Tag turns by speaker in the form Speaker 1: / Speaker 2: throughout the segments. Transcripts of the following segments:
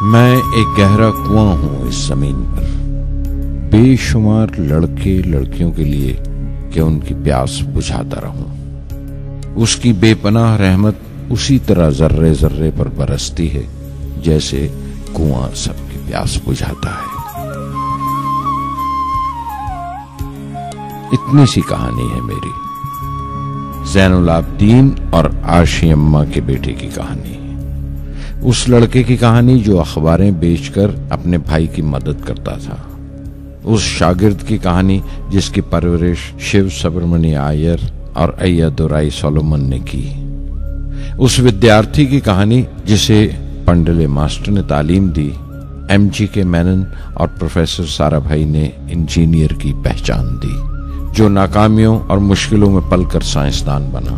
Speaker 1: मैं एक गहरा कुआं हूं इस जमीन पर, बेशुमार लड़के लड़कियों के लिए कि उनकी प्यास बुझाता रहूं। उसकी बेपनाह रहमत उसी तरह जर्रे जर्रे पर बरसती है जैसे कुआं सबकी प्यास बुझाता है। इतनी सी कहानी है मेरी, ज़ैनुल आबदीन और आशी अम्मा के बेटे की कहानी। उस लड़के की कहानी जो अखबारें बेचकर अपने भाई की मदद करता था। उस शागिर्द की कहानी जिसकी परवरिश शिव सुब्रमण्य अय्यर और अय्यादुराई सोलोमन ने की। उस विद्यार्थी की कहानी जिसे पंडले मास्टर ने तालीम दी, MG मेनन और प्रोफेसर साराभाई ने इंजीनियर की पहचान दी, जो नाकामियों और मुश्किलों में पलकर साइंसदान बना।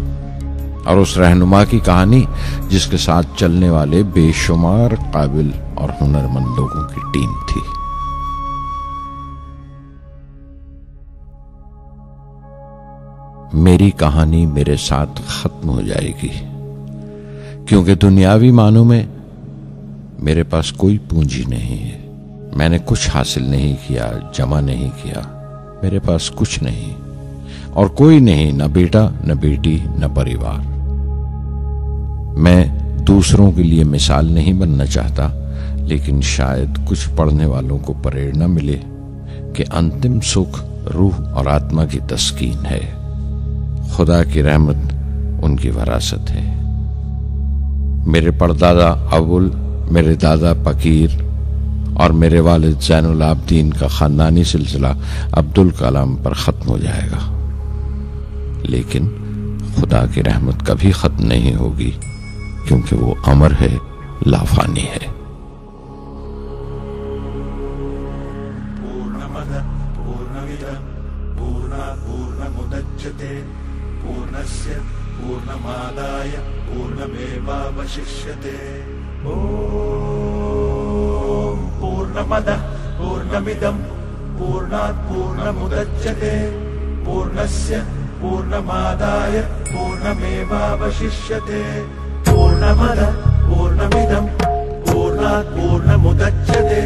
Speaker 1: और उस रहनुमा की कहानी जिसके साथ चलने वाले बेशुमार काबिल और हुनरमंद लोगों की टीम थी। मेरी कहानी मेरे साथ खत्म हो जाएगी, क्योंकि दुनियावी मानों में मेरे पास कोई पूंजी नहीं है। मैंने कुछ हासिल नहीं किया, जमा नहीं किया, मेरे पास कुछ नहीं और कोई नहीं, न बेटा न बेटी न परिवार। मैं दूसरों के लिए मिसाल नहीं बनना चाहता, लेकिन शायद कुछ पढ़ने वालों को प्रेरणा मिले कि अंतिम सुख रूह और आत्मा की तस्कीन है। खुदा की रहमत उनकी वरासत है। मेरे परदादा अबुल, मेरे दादा फकीर और मेरे वालिद ज़ैनुल आबदीन का खानदानी सिलसिला अब्दुल कलाम पर खत्म हो जाएगा, लेकिन खुदा की रहमत कभी खत्म नहीं होगी, क्योंकि वो अमर है, लाफानी है।
Speaker 2: पूर्णमदः पूर्णमिदं पूर्णात् पूर्णमुदच्यते पूर्णस्य पूर्णमादाय पूर्णमेवावशिष्यते। ॐ पूर्णमदः पूर्णमिदं पूर्णात् पूर्णमुदच्यते पूर्णस्य पूर्णमादाय पूर्णमेवावशिष्यते। पूर्णमदः पूर्णमिदं पूर्णात् पूर्णमुदच्यते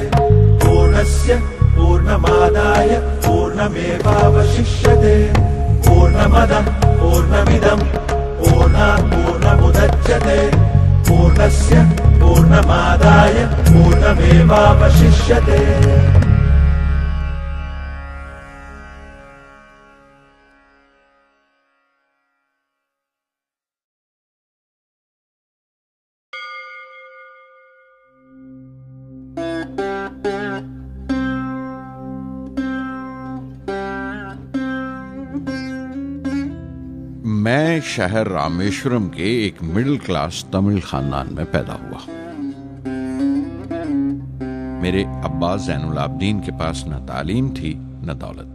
Speaker 2: पूर्णस्य पूर्णमादाय पूर्णमेवावशिष्यते। पूर्णमदः पूर्णमिदं पूर्णात् पूर्णमुदच्यते पूर्णस्य पूर्णमादाय पूर्णमेवावशिष्यते।
Speaker 1: मैं शहर रामेश्वरम के एक मिडिल क्लास तमिल खानदान में पैदा हुआ। मेरे अब्बा ज़ैनुल आबदीन के पास न तालीम थी न दौलत,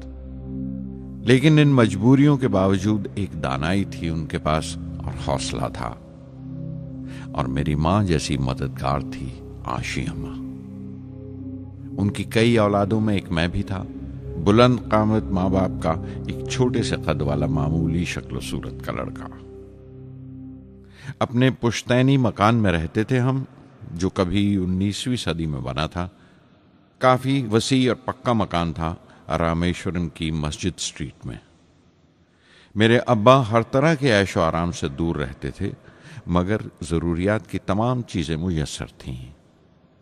Speaker 1: लेकिन इन मजबूरियों के बावजूद एक दानाई थी उनके पास और हौसला था। और मेरी मां जैसी मददगार थी आशी अम्मा। उनकी कई औलादों में एक मैं भी था, बुलंद कामत माँ बाप का एक छोटे से कद वाला मामूली शक्ल सूरत का लड़का। अपने पुश्तैनी मकान में रहते थे हम, जो कभी 19वीं सदी में बना था। काफी वसी और पक्का मकान था रामेश्वरम की मस्जिद स्ट्रीट में। मेरे अब्बा हर तरह के ऐशो आराम से दूर रहते थे, मगर जरूरियात की तमाम चीजें मुयस्सर थीं।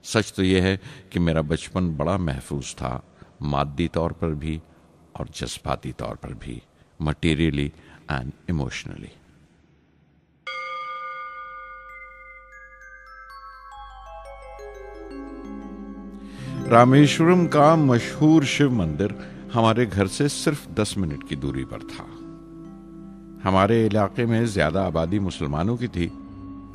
Speaker 1: सच तो यह है कि मेरा बचपन बड़ा महफूज था, मादी तौर पर भी और जज्बाती तौर पर भी, मटीरियली एंड इमोशनली। रामेश्वरम का मशहूर शिव मंदिर हमारे घर से सिर्फ 10 मिनट की दूरी पर था। हमारे इलाके में ज्यादा आबादी मुसलमानों की थी,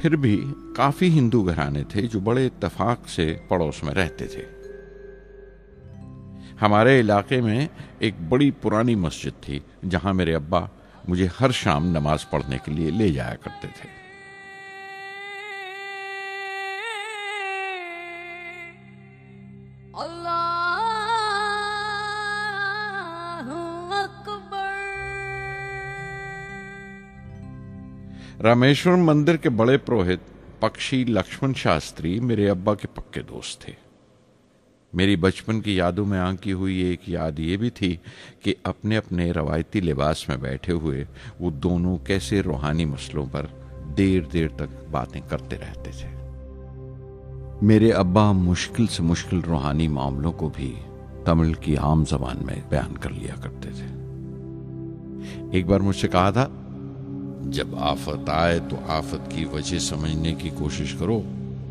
Speaker 1: फिर भी काफी हिंदू घराने थे जो बड़े इत्तेफाक से पड़ोस में रहते थे। हमारे इलाके में एक बड़ी पुरानी मस्जिद थी, जहां मेरे अब्बा मुझे हर शाम नमाज पढ़ने के लिए ले जाया करते थे। रामेश्वरम मंदिर के बड़े पुरोहित पक्षी लक्ष्मण शास्त्री मेरे अब्बा के पक्के दोस्त थे। मेरी बचपन की यादों में आंकी हुई एक याद ये भी थी कि अपने अपने रवायती लिबास में बैठे हुए वो दोनों कैसे रूहानी मसलों पर देर देर तक बातें करते रहते थे। मेरे अब्बा मुश्किल से मुश्किल रूहानी मामलों को भी तमिल की आम जबान में बयान कर लिया करते थे। एक बार मुझसे कहा था, जब आफत आए तो आफत की वजह समझने की कोशिश करो,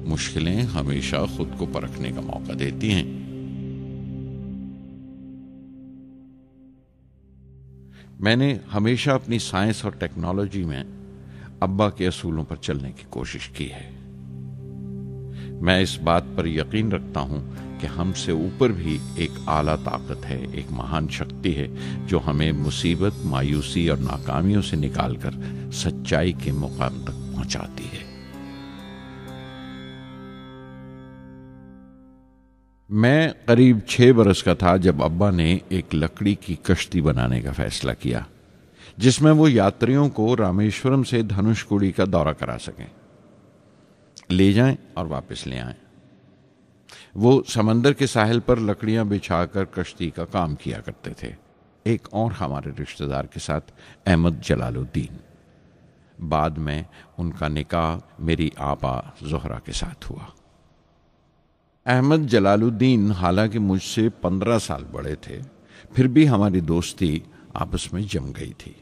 Speaker 1: मुश्किलें हमेशा खुद को परखने का मौका देती हैं। मैंने हमेशा अपनी साइंस और टेक्नोलॉजी में अब्बा के असूलों पर चलने की कोशिश की है। मैं इस बात पर यकीन रखता हूं कि हमसे ऊपर भी एक आला ताकत है, एक महान शक्ति है जो हमें मुसीबत, मायूसी और नाकामियों से निकालकर सच्चाई के मुकाम तक पहुंचाती है। मैं करीब 6 बरस का था जब अब्बा ने एक लकड़ी की कश्ती बनाने का फैसला किया, जिसमें वो यात्रियों को रामेश्वरम से धनुषकोडी का दौरा करा सकें, ले जाएं और वापस ले आएं। वो समंदर के साहिल पर लकड़ियां बिछाकर कश्ती का काम किया करते थे, एक और हमारे रिश्तेदार के साथ, अहमद जलालुद्दीन। बाद में उनका निकाह मेरी आपा जोहरा के साथ हुआ। अहमद जलालुद्दीन हालांकि मुझसे 15 साल बड़े थे, फिर भी हमारी दोस्ती आपस में जम गई थी।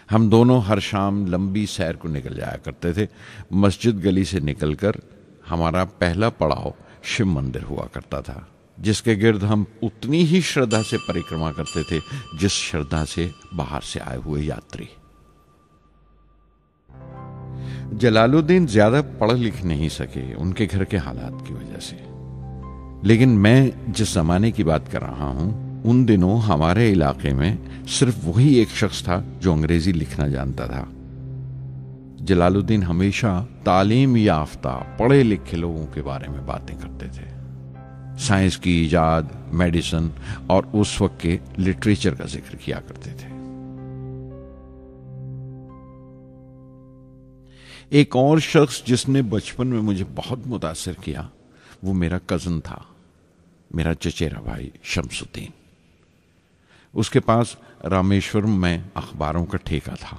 Speaker 1: हम दोनों हर शाम लंबी सैर को निकल जाया करते थे। मस्जिद गली से निकलकर हमारा पहला पड़ाव शिव मंदिर हुआ करता था, जिसके गिर्द हम उतनी ही श्रद्धा से परिक्रमा करते थे जिस श्रद्धा से बाहर से आए हुए यात्री। जलालुद्दीन ज्यादा पढ़ लिख नहीं सके उनके घर के हालात की वजह से, लेकिन मैं जिस जमाने की बात कर रहा हूं, उन दिनों हमारे इलाके में सिर्फ वही एक शख्स था जो अंग्रेजी लिखना जानता था। जलालुद्दीन हमेशा तालीम याफ्ता पढ़े लिखे लोगों के बारे में बातें करते थे, साइंस की इजाद, मेडिसिन और उस वक्त के लिटरेचर का जिक्र किया करते थे। एक और शख्स जिसने बचपन में मुझे बहुत मुतासिर किया वो मेरा कजन था, मेरा चचेरा भाई शमसुद्दीन। उसके पास रामेश्वरम में अखबारों का ठेका था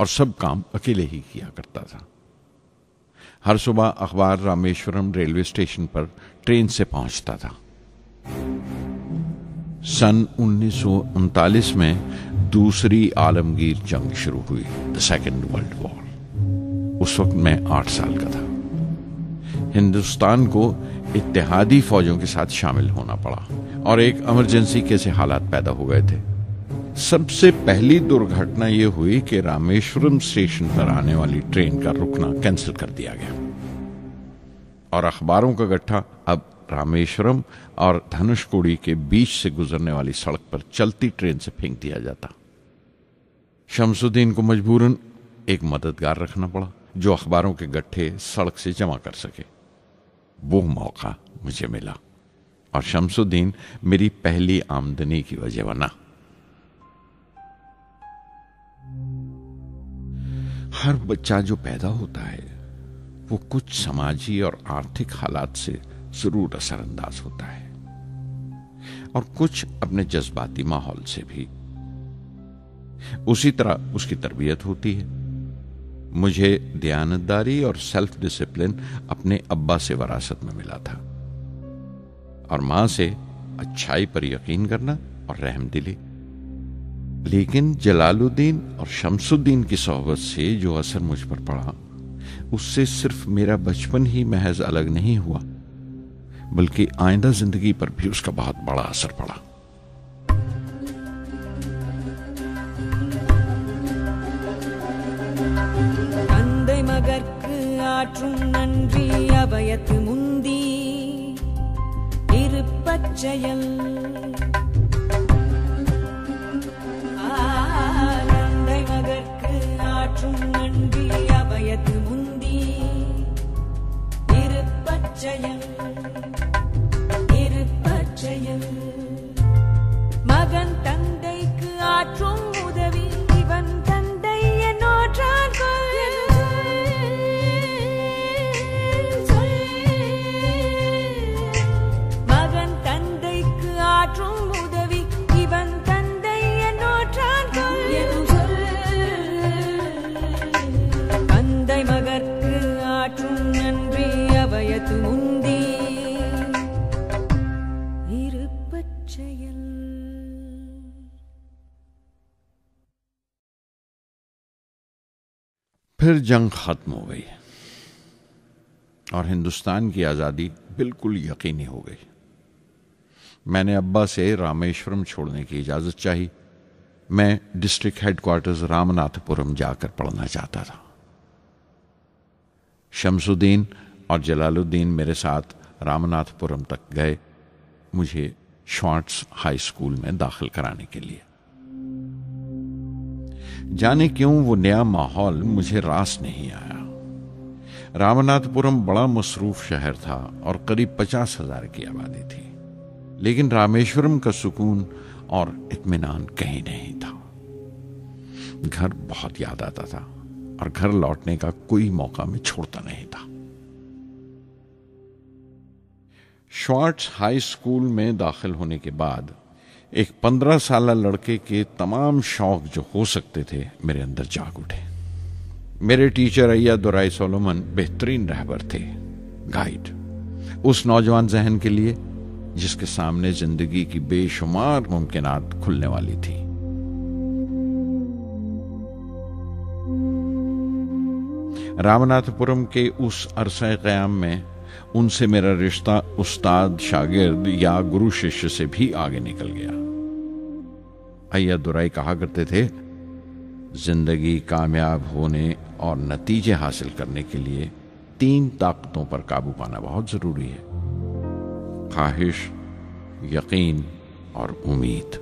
Speaker 1: और सब काम अकेले ही किया करता था। हर सुबह अखबार रामेश्वरम रेलवे स्टेशन पर ट्रेन से पहुंचता था। सन 1939 में दूसरी आलमगीर जंग शुरू हुई, द सेकेंड वर्ल्ड वॉर। उस वक्त मैं 8 साल का था। हिंदुस्तान को इत्तेहादी फौजों के साथ शामिल होना पड़ा और एक इमरजेंसी के हालात पैदा हो गए थे। सबसे पहली दुर्घटना यह हुई कि रामेश्वरम स्टेशन पर आने वाली ट्रेन का रुकना कैंसिल कर दिया गया और अखबारों का गट्ठा अब रामेश्वरम और धनुषकोडी के बीच से गुजरने वाली सड़क पर चलती ट्रेन से फेंक दिया जाता। शमसुद्दीन को मजबूरन एक मददगार रखना पड़ा जो अखबारों के गट्ठे सड़क से जमा कर सके। वो मौका मुझे मिला और शमसुद्दीन मेरी पहली आमदनी की वजह बना। हर बच्चा जो पैदा होता है वो कुछ समाजी और आर्थिक हालात से जरूर असरअंदाज होता है और कुछ अपने जज्बाती माहौल से भी। उसी तरह उसकी तरबियत होती है। मुझे दयानतदारी और सेल्फ डिसिप्लिन अपने अब्बा से विरासत में मिला था और मां से अच्छाई पर यकीन करना और रहमदिली। लेकिन जलालुद्दीन और शमसुद्दीन की सोहबत से जो असर मुझ पर पड़ा, उससे सिर्फ मेरा बचपन ही महज अलग नहीं हुआ, बल्कि आइंदा जिंदगी पर भी उसका बहुत बड़ा असर पड़ा।
Speaker 3: மகற்கு ஆற்றும் நன்றி அபயத்து முந்தி இருப்பச்செயல் ஆனந்தை மகற்கு ஆற்றும் நன்றி அபயத்து முந்தி இருப்பச்செயல் இருப்பச்செயல் மகன் தந்தைக்கு ஆற்றும் உதவி இவன் தந்தை என்னோற்றான் கொள்
Speaker 1: फिर जंग खत्म हो गई और हिंदुस्तान की आज़ादी बिल्कुल यकीनी हो गई। मैंने अब्बा से रामेश्वरम छोड़ने की इजाज़त चाही। मैं डिस्ट्रिक्ट हेडक्वार्टर्स रामनाथपुरम जाकर पढ़ना चाहता था। शमसुद्दीन और जलालुद्दीन मेरे साथ रामनाथपुरम तक गए मुझे श्वार्ट्ज हाई स्कूल में दाखिल कराने के लिए। जाने क्यों वो नया माहौल मुझे रास नहीं आया। रामनाथपुरम बड़ा मसरूफ शहर था और करीब 50,000 की आबादी थी, लेकिन रामेश्वरम का सुकून और इत्मीनान कहीं नहीं था। घर बहुत याद आता था और घर लौटने का कोई मौका मैं छोड़ता नहीं था। श्वार्ट्ज हाई स्कूल में दाखिल होने के बाद एक 15 साल लड़के के तमाम शौक जो हो सकते थे मेरे अंदर जाग उठे। मेरे टीचर अय्या दुराई सोलोमन बेहतरीन रहबर थे, गाइड उस नौजवान जहन के लिए जिसके सामने जिंदगी की बेशुमार मुमकिनात खुलने वाली थी। रामनाथपुरम के उस अरसे क़याम में उनसे मेरा रिश्ता उस्ताद शागिर्द या गुरु शिष्य से भी आगे निकल गया। अय्या दुराई कहा करते थे, जिंदगी कामयाब होने और नतीजे हासिल करने के लिए 3 ताकतों पर काबू पाना बहुत जरूरी है: ख्वाहिश, यकीन और उम्मीद।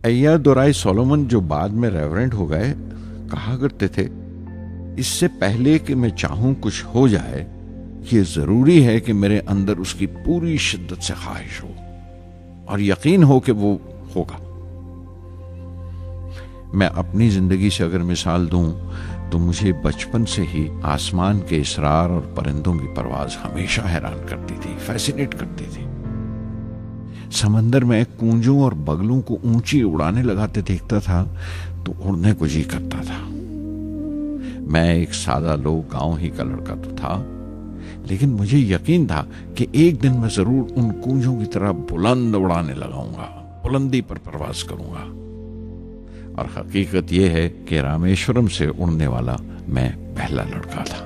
Speaker 1: अय्या दुराई सोलोमन, जो बाद में रेवरेंड हो गए, कहा करते थे, इससे पहले कि मैं चाहूं कुछ हो जाए, ये जरूरी है कि मेरे अंदर उसकी पूरी शिद्दत से ख्वाहिश हो और यकीन हो कि वो होगा। मैं अपनी जिंदगी से अगर मिसाल दूं तो मुझे बचपन से ही आसमान के इसरार और परिंदों की परवाज हमेशा हैरान करती थी, फैसिनेट करती थी। समंदर में कूंजों और बगलों को ऊंची उड़ाने लगाते देखता था तो उड़ने को जी करता था। मैं एक सादा लोग गांव ही का लड़का तो था, लेकिन मुझे यकीन था कि एक दिन मैं जरूर उन कूंजों की तरह बुलंद उड़ाने लगाऊंगा, बुलंदी पर परवाज करूंगा। और हकीकत यह है कि रामेश्वरम से उड़ने वाला मैं पहला लड़का था।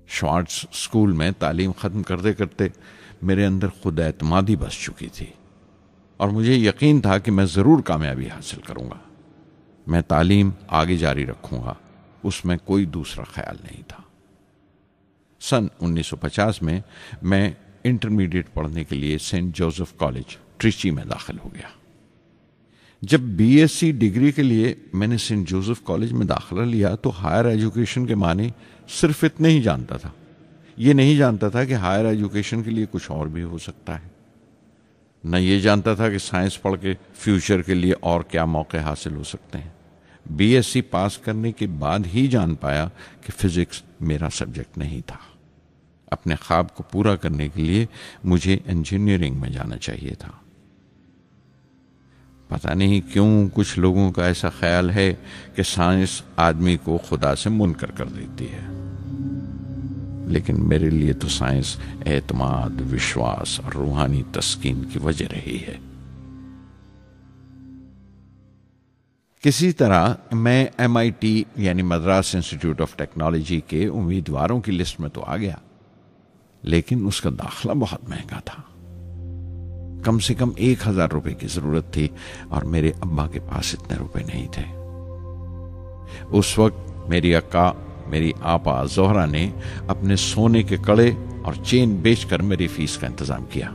Speaker 1: श्वार्ट्ज स्कूल में तालीम खत्म करते करते मेरे अंदर खुद एतमादी बस चुकी थी और मुझे यकीन था कि मैं जरूर कामयाबी हासिल करूंगा। मैं तालीम आगे जारी रखूंगा, उसमें कोई दूसरा ख्याल नहीं था। सन 1950 में मैं इंटरमीडिएट पढ़ने के लिए सेंट जोसेफ कॉलेज ट्रिची में दाखिल हो गया। जब बीएससी डिग्री के लिए मैंने सेंट जोसेफ कॉलेज में दाखिला लिया तो हायर एजुकेशन के माने सिर्फ इतने ही जानता था। ये नहीं जानता था कि हायर एजुकेशन के लिए कुछ और भी हो सकता है। न ये जानता था कि साइंस पढ़ के फ्यूचर के लिए और क्या मौके हासिल हो सकते हैं। बीएससी पास करने के बाद ही जान पाया कि फिजिक्स मेरा सब्जेक्ट नहीं था। अपने ख्वाब को पूरा करने के लिए मुझे इंजीनियरिंग में जाना चाहिए था। पता नहीं क्यों कुछ लोगों का ऐसा ख्याल है कि साइंस आदमी को खुदा से मुनकर कर देती है, लेकिन मेरे लिए तो साइंस एतमाद, विश्वास और रूहानी तस्कीन की वजह रही है। किसी तरह मैं MIT यानी मद्रास इंस्टीट्यूट ऑफ टेक्नोलॉजी के उम्मीदवारों की लिस्ट में तो आ गया, लेकिन उसका दाखला बहुत महंगा था। कम से कम 1,000 रुपए की जरूरत थी और मेरे अब्बा के पास इतने रुपए नहीं थे। उस वक्त मेरी अक्का, मेरी आपा जोहरा ने अपने सोने के कड़े और चेन बेचकर मेरी फीस का इंतजाम किया।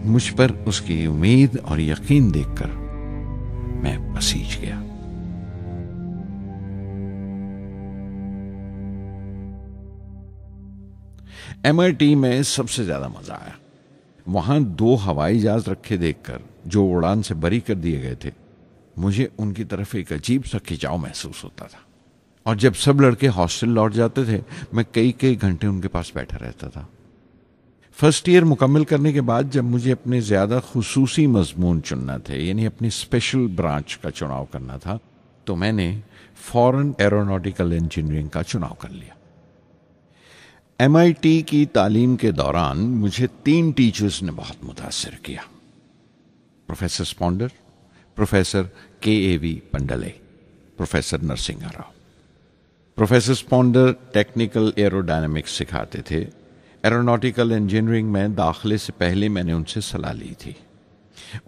Speaker 1: मुझ पर उसकी उम्मीद और यकीन देखकर मैं पसीज गया। MIT में सबसे ज्यादा मजा आया। वहां 2 हवाई जहाज रखे देखकर जो उड़ान से बरी कर दिए गए थे, मुझे उनकी तरफ एक अजीब सा खिंचाव महसूस होता था। और जब सब लड़के हॉस्टल लौट जाते थे, मैं कई कई घंटे उनके पास बैठा रहता था। फर्स्ट ईयर मुकम्मल करने के बाद जब मुझे अपने ज्यादा खुसूसी मजमून चुनना थे, यानी अपनी स्पेशल ब्रांच का चुनाव करना था, तो मैंने फॉरेन एरोनॉटिकल इंजीनियरिंग का चुनाव कर लिया। MIT की तालीम के दौरान मुझे 3 टीचर्स ने बहुत मुतासिर किया। Professor Sponder, professor KAV Pandalai, professor Narasingha Rao. Professor Sponder technical aerodynamics सिखाते थे। एरोनॉटिकल इंजीनियरिंग में दाखिले से पहले मैंने उनसे सलाह ली थी।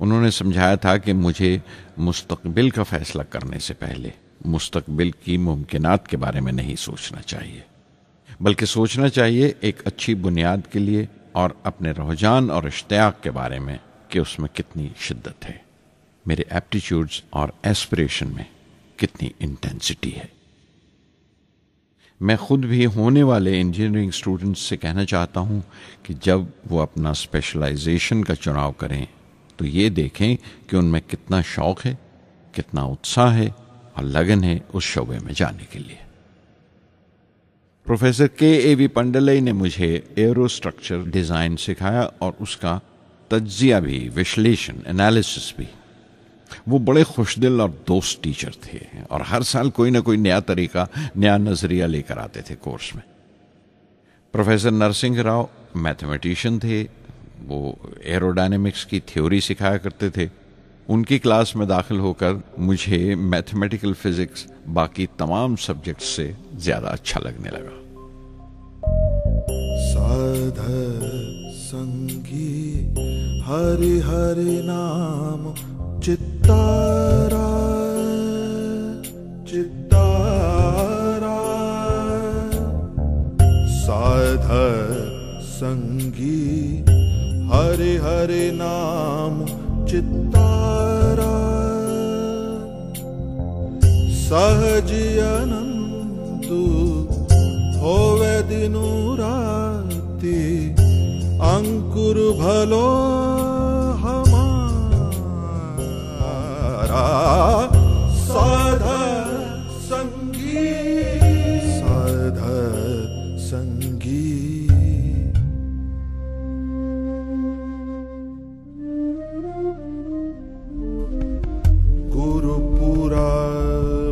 Speaker 1: उन्होंने समझाया था कि मुझे मुस्तकबिल का फैसला करने से पहले मुस्तकबिल की मुमकिनात के बारे में नहीं सोचना चाहिए, बल्कि सोचना चाहिए एक अच्छी बुनियाद के लिए और अपने रुझान और इश्तियाक के बारे में कि उसमें कितनी शिद्दत है, मेरे एप्टीट्यूड्स और एस्पिरेशन में कितनी इंटेंसिटी है। मैं खुद भी होने वाले इंजीनियरिंग स्टूडेंट्स से कहना चाहता हूं कि जब वो अपना स्पेशलाइजेशन का चुनाव करें तो ये देखें कि उनमें कितना शौक है, कितना उत्साह है और लगन है उस शोबे में जाने के लिए। प्रोफेसर KAV पंडले ने मुझे एरोस्ट्रक्चर डिज़ाइन सिखाया और उसका तज्जिया भी, विश्लेषण, एनालिसिस भी। वो बड़े खुशदिल और दोस्त टीचर थे और हर साल कोई ना कोई नया तरीका, नया नजरिया लेकर आते थे कोर्स में। प्रोफेसर नरसिंह राव मैथमेटिशियन थे। वो एरोडायनेमिक्स की थ्योरी सिखाया करते थे। उनकी क्लास में दाखिल होकर मुझे मैथमेटिकल फिजिक्स बाकी तमाम सब्जेक्ट्स से ज़्यादा अच्छा लगने लगा।
Speaker 4: साध संगी हरि हरि नाम चित्तारा चित्तारा, साध संगी हरि हरि नाम चित्तारा, सहज अनंतु होवे दिनु राति, अंकुर भलो हमारा, साध संगी साध संगी। गुरुपुरा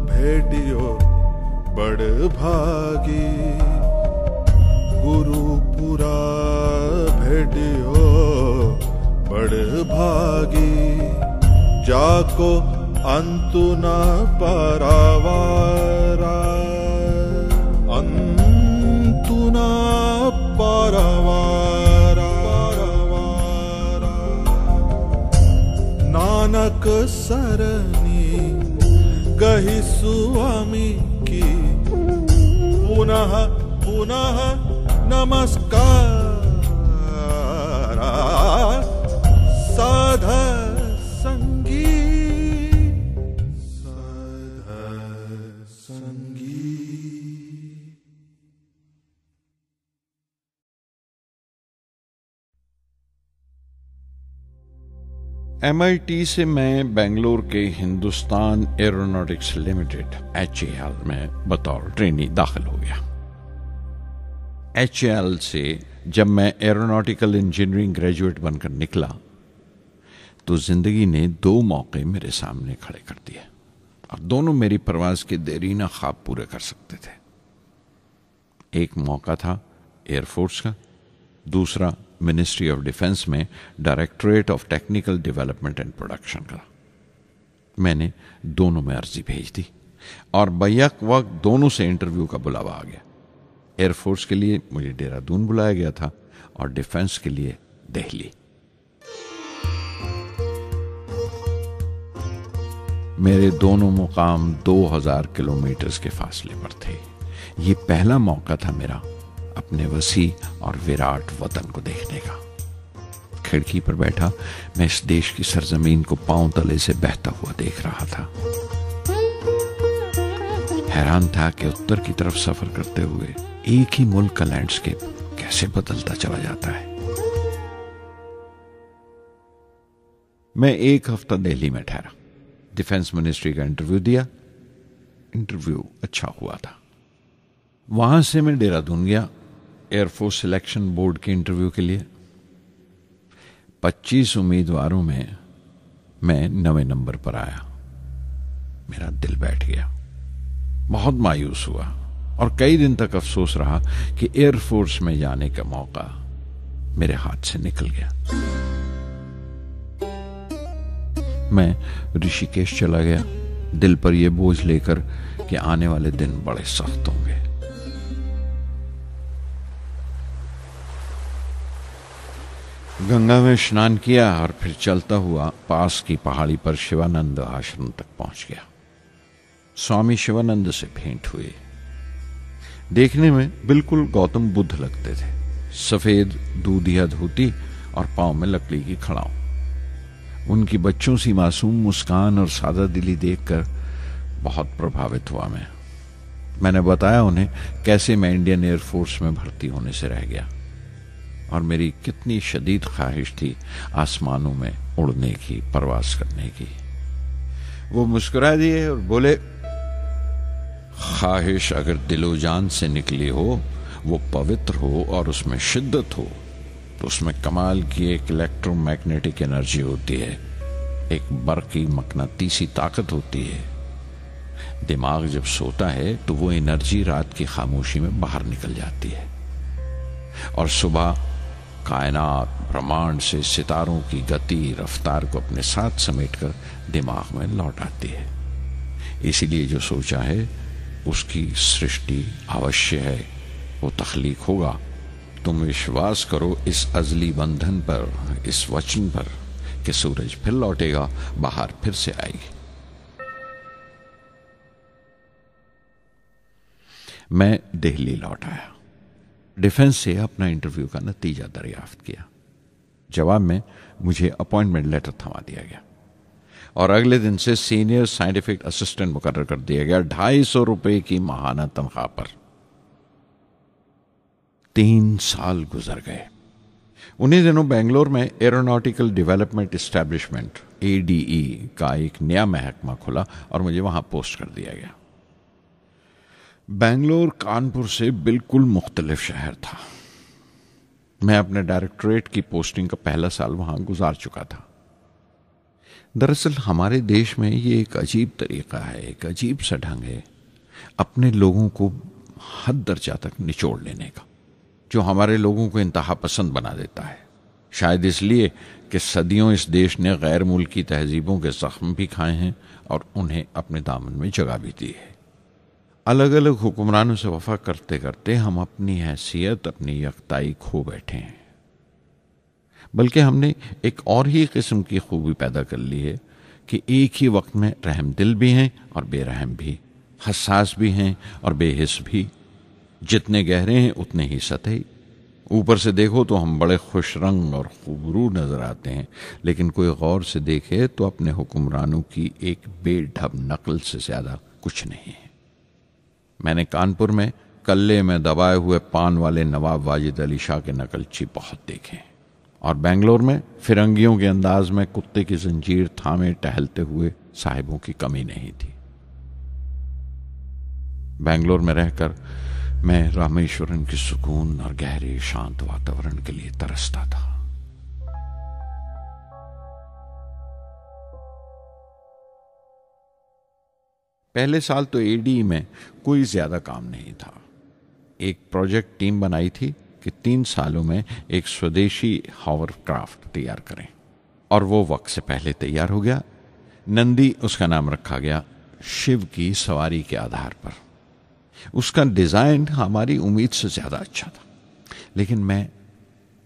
Speaker 4: भेटियो बड़ भागी, गुरुपुरा भेटियो बड़ भागी, जाको अंतु न पारावारा, अंतु न पारावारा, नानक सरनी कही स्वामी की, पुनः पुनः नमस्कार, साध संगी साध संगी।
Speaker 1: MIT से मैं बेंगलोर के हिंदुस्तान एरोनॉटिक्स लिमिटेड HAL में बतौर ट्रेनी दाखिल हो गया। HAL से जब मैं एरोनॉटिकल इंजीनियरिंग ग्रेजुएट बनकर निकला तो जिंदगी ने 2 मौके मेरे सामने खड़े कर दिए और दोनों मेरी परवाज के देरीना ख्वाब पूरे कर सकते थे। एक मौका था एयरफोर्स का, दूसरा मिनिस्ट्री ऑफ डिफेंस में directorate of technical development and production का। मैंने दोनों में अर्जी भेज दी और बैक वक्त दोनों से इंटरव्यू का बुलावा आ गया। एयरफोर्स के लिए मुझे देहरादून बुलाया गया था और डिफेंस के लिए दिल्ली। मेरे दोनों मुकाम 2000 किलोमीटर के फासले पर थे। ये पहला मौका था मेरा अपने वसी और विराट वतन को देखने का। खिड़की पर बैठा मैं इस देश की सरजमीन को पांव तले से बहता हुआ देख रहा था। हैरान था कि उत्तर की तरफ सफर करते हुए एक ही मुल्क का लैंडस्केप कैसे बदलता चला जाता है। मैं 1 हफ्ता दिल्ली में ठहरा, डिफेंस मिनिस्ट्री का इंटरव्यू दिया। इंटरव्यू अच्छा हुआ था। वहां से मैं देहरादून गया एयरफोर्स सिलेक्शन बोर्ड के इंटरव्यू के लिए। 25 उम्मीदवारों में मैं 9वें नंबर पर आया। मेरा दिल बैठ गया, बहुत मायूस हुआ और कई दिन तक अफसोस रहा कि एयरफोर्स में जाने का मौका मेरे हाथ से निकल गया। मैं ऋषिकेश चला गया, दिल पर यह बोझ लेकर कि आने वाले दिन बड़े सख्त होंगे। गंगा में स्नान किया और फिर चलता हुआ पास की पहाड़ी पर शिवानंद आश्रम तक पहुंच गया। स्वामी शिवानंद से भेंट हुई। देखने में बिल्कुल गौतम बुद्ध लगते थे, सफेद दूधिया धोती और पांव में लकड़ी की खड़ाऊ। उनकी बच्चों सी मासूम मुस्कान और सादा दिली देखकर बहुत प्रभावित हुआ मैंने बताया उन्हें कैसे मैं इंडियन एयरफोर्स में भर्ती होने से रह गया और मेरी कितनी शदीद ख्वाहिश थी आसमानों में उड़ने की, परवास करने की। वो मुस्कुरा दिए और बोले, ख्वाहिश अगर दिलो जान से निकली हो, वो पवित्र हो और उसमें शिद्दत हो, तो उसमें कमाल की एक इलेक्ट्रोमैग्नेटिक एनर्जी होती है, एक बरकी मकनातीसी ताकत होती है। दिमाग जब सोता है तो वो एनर्जी रात की खामोशी में बाहर निकल जाती है और सुबह कायनात ब्रह्मांड से सितारों की गति रफ्तार को अपने साथ समेटकर दिमाग में लौट आती है। इसीलिए जो सोचा है उसकी सृष्टि अवश्य है, वो तख्लीक होगा। तुम विश्वास करो इस अजली बंधन पर, इस वचन पर कि सूरज फिर लौटेगा, बाहर फिर से आएगी। मैं दिल्ली लौट आया, डिफेंस से अपना इंटरव्यू का नतीजा दरियाफ्त किया। जवाब में मुझे अपॉइंटमेंट लेटर थमा दिया गया और अगले दिन से सीनियर साइंटिफिक असिस्टेंट मुकर्रर कर दिया गया, 250 रुपए की माहाना तनख्वाह पर। 3 साल गुजर गए। उन्हीं दिनों बेंगलोर में एरोनॉटिकल डेवलपमेंट एस्टेब्लिशमेंट ADE का एक नया महकमा खुला और मुझे वहां पोस्ट कर दिया गया। बेंगलोर कानपुर से बिल्कुल मुख्तलिफ शहर था। मैं अपने डायरेक्टरेट की पोस्टिंग का पहला साल वहां गुजार चुका था। दरअसल हमारे देश में ये एक अजीब तरीका है, एक अजीब सा ढंग है अपने लोगों को हद दर्जा तक निचोड़ लेने का, जो हमारे लोगों को इंतहा पसंद बना देता है। शायद इसलिए कि सदियों इस देश ने गैर मुल्की तहजीबों के जख्म भी खाए हैं और उन्हें अपने दामन में जगह भी दी है। अलग अलग हुक्मरानों से वफा करते करते हम अपनी हैसियत, अपनी यकताई खो बैठे हैं। बल्कि हमने एक और ही किस्म की खूबी पैदा कर ली है कि एक ही वक्त में रहम दिल भी हैं और बेरहम भी, हसास भी हैं और बेहिस भी। जितने गहरे हैं उतने ही सतही। ऊपर से देखो तो हम बड़े खुश रंग और खूबरू नजर आते हैं, लेकिन कोई गौर से देखे तो अपने हुक्मरानों की एक बेढब नकल से ज्यादा कुछ नहीं है। मैंने कानपुर में कल्ले में दबाए हुए पान वाले नवाब वाजिद अली शाह के नकलची बहुत देखे और बेंगलोर में फिरंगियों के अंदाज में कुत्ते की जंजीर थामे टहलते हुए साहिबों की कमी नहीं थी। बेंगलोर में रहकर मैं रामेश्वरम की सुकून और गहरे शांत वातावरण के लिए तरसता था। पहले साल तो ADE में कोई ज्यादा काम नहीं था। एक प्रोजेक्ट टीम बनाई थी कि 3 सालों में एक स्वदेशी हॉवरक्राफ्ट तैयार करें और वो वक्त से पहले तैयार हो गया। नंदी उसका नाम रखा गया, शिव की सवारी के आधार पर। उसका डिजाइन हमारी उम्मीद से ज्यादा अच्छा था, लेकिन मैं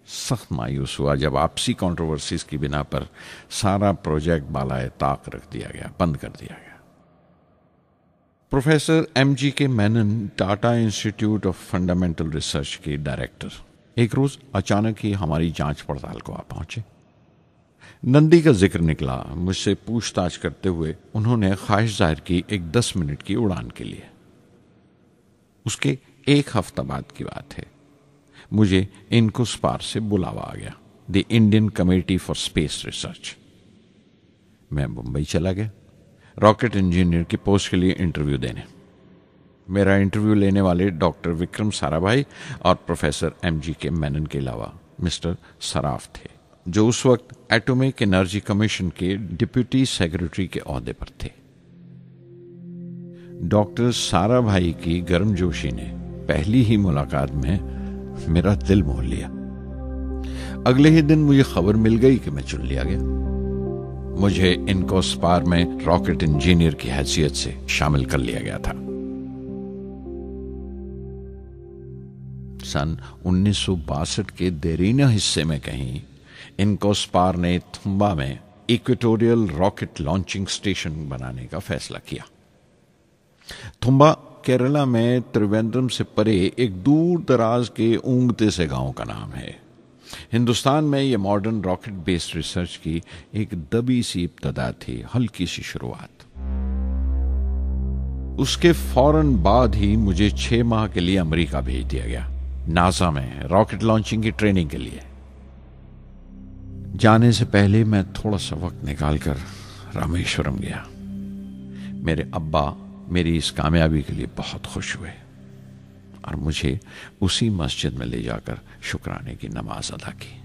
Speaker 1: सख्त मायूस हुआ जब आपसी कंट्रोवर्सीज की बिना पर सारा प्रोजेक्ट बालाए ताक रख दिया गया, बंद कर दिया गया। Professor MGK Menon, Tata institute of fundamental research के डायरेक्टर, एक रोज अचानक ही हमारी जांच पड़ताल को आ पहुंचे। नंदी का जिक्र निकला। मुझसे पूछताछ करते हुए उन्होंने ख्वाहिश जाहिर की एक 10 मिनट की उड़ान के लिए। उसके 1 हफ्ता बाद की बात है। मुझे इनकुस्पार से बुलावा आ गया, the Indian committee for space research. मैं मुंबई चला गया रॉकेट इंजीनियर की पोस्ट के लिए इंटरव्यू देने। मेरा इंटरव्यू लेने वाले डॉक्टर विक्रम साराभाई और प्रोफेसर MGK मेनन के अलावा मिस्टर सराफ थे, जो उस वक्त एटॉमिक एनर्जी कमीशन के डिप्यूटी सेक्रेटरी के ओहदे पर थे। डॉक्टर साराभाई की गर्मजोशी ने पहली ही मुलाकात में मेरा दिल मोह लिया। अगले ही दिन मुझे खबर मिल गई कि मैं चुन लिया गया। मुझे इनकोस्पार में रॉकेट इंजीनियर की हैसियत से शामिल कर लिया गया था। सन 1962 के देरीना हिस्से में कहीं इनकोस्पार ने थुम्बा में इक्वेटोरियल रॉकेट लॉन्चिंग स्टेशन बनाने का फैसला किया। थुम्बा केरला में त्रिवेंद्रम से परे एक दूर दराज के ऊंगते से गांव का नाम है। हिंदुस्तान में यह मॉडर्न रॉकेट बेस्ड रिसर्च की एक दबी सी इब्तदा थी, हल्की सी शुरुआत। उसके फौरन बाद ही मुझे 6 माह के लिए अमेरिका भेज दिया गया, नासा में रॉकेट लॉन्चिंग की ट्रेनिंग के लिए। जाने से पहले मैं थोड़ा सा वक्त निकालकर रामेश्वरम गया। मेरे अब्बा मेरी इस कामयाबी के लिए बहुत खुश हुए और मुझे उसी मस्जिद में ले जाकर शुक्राने की नमाज अदा की।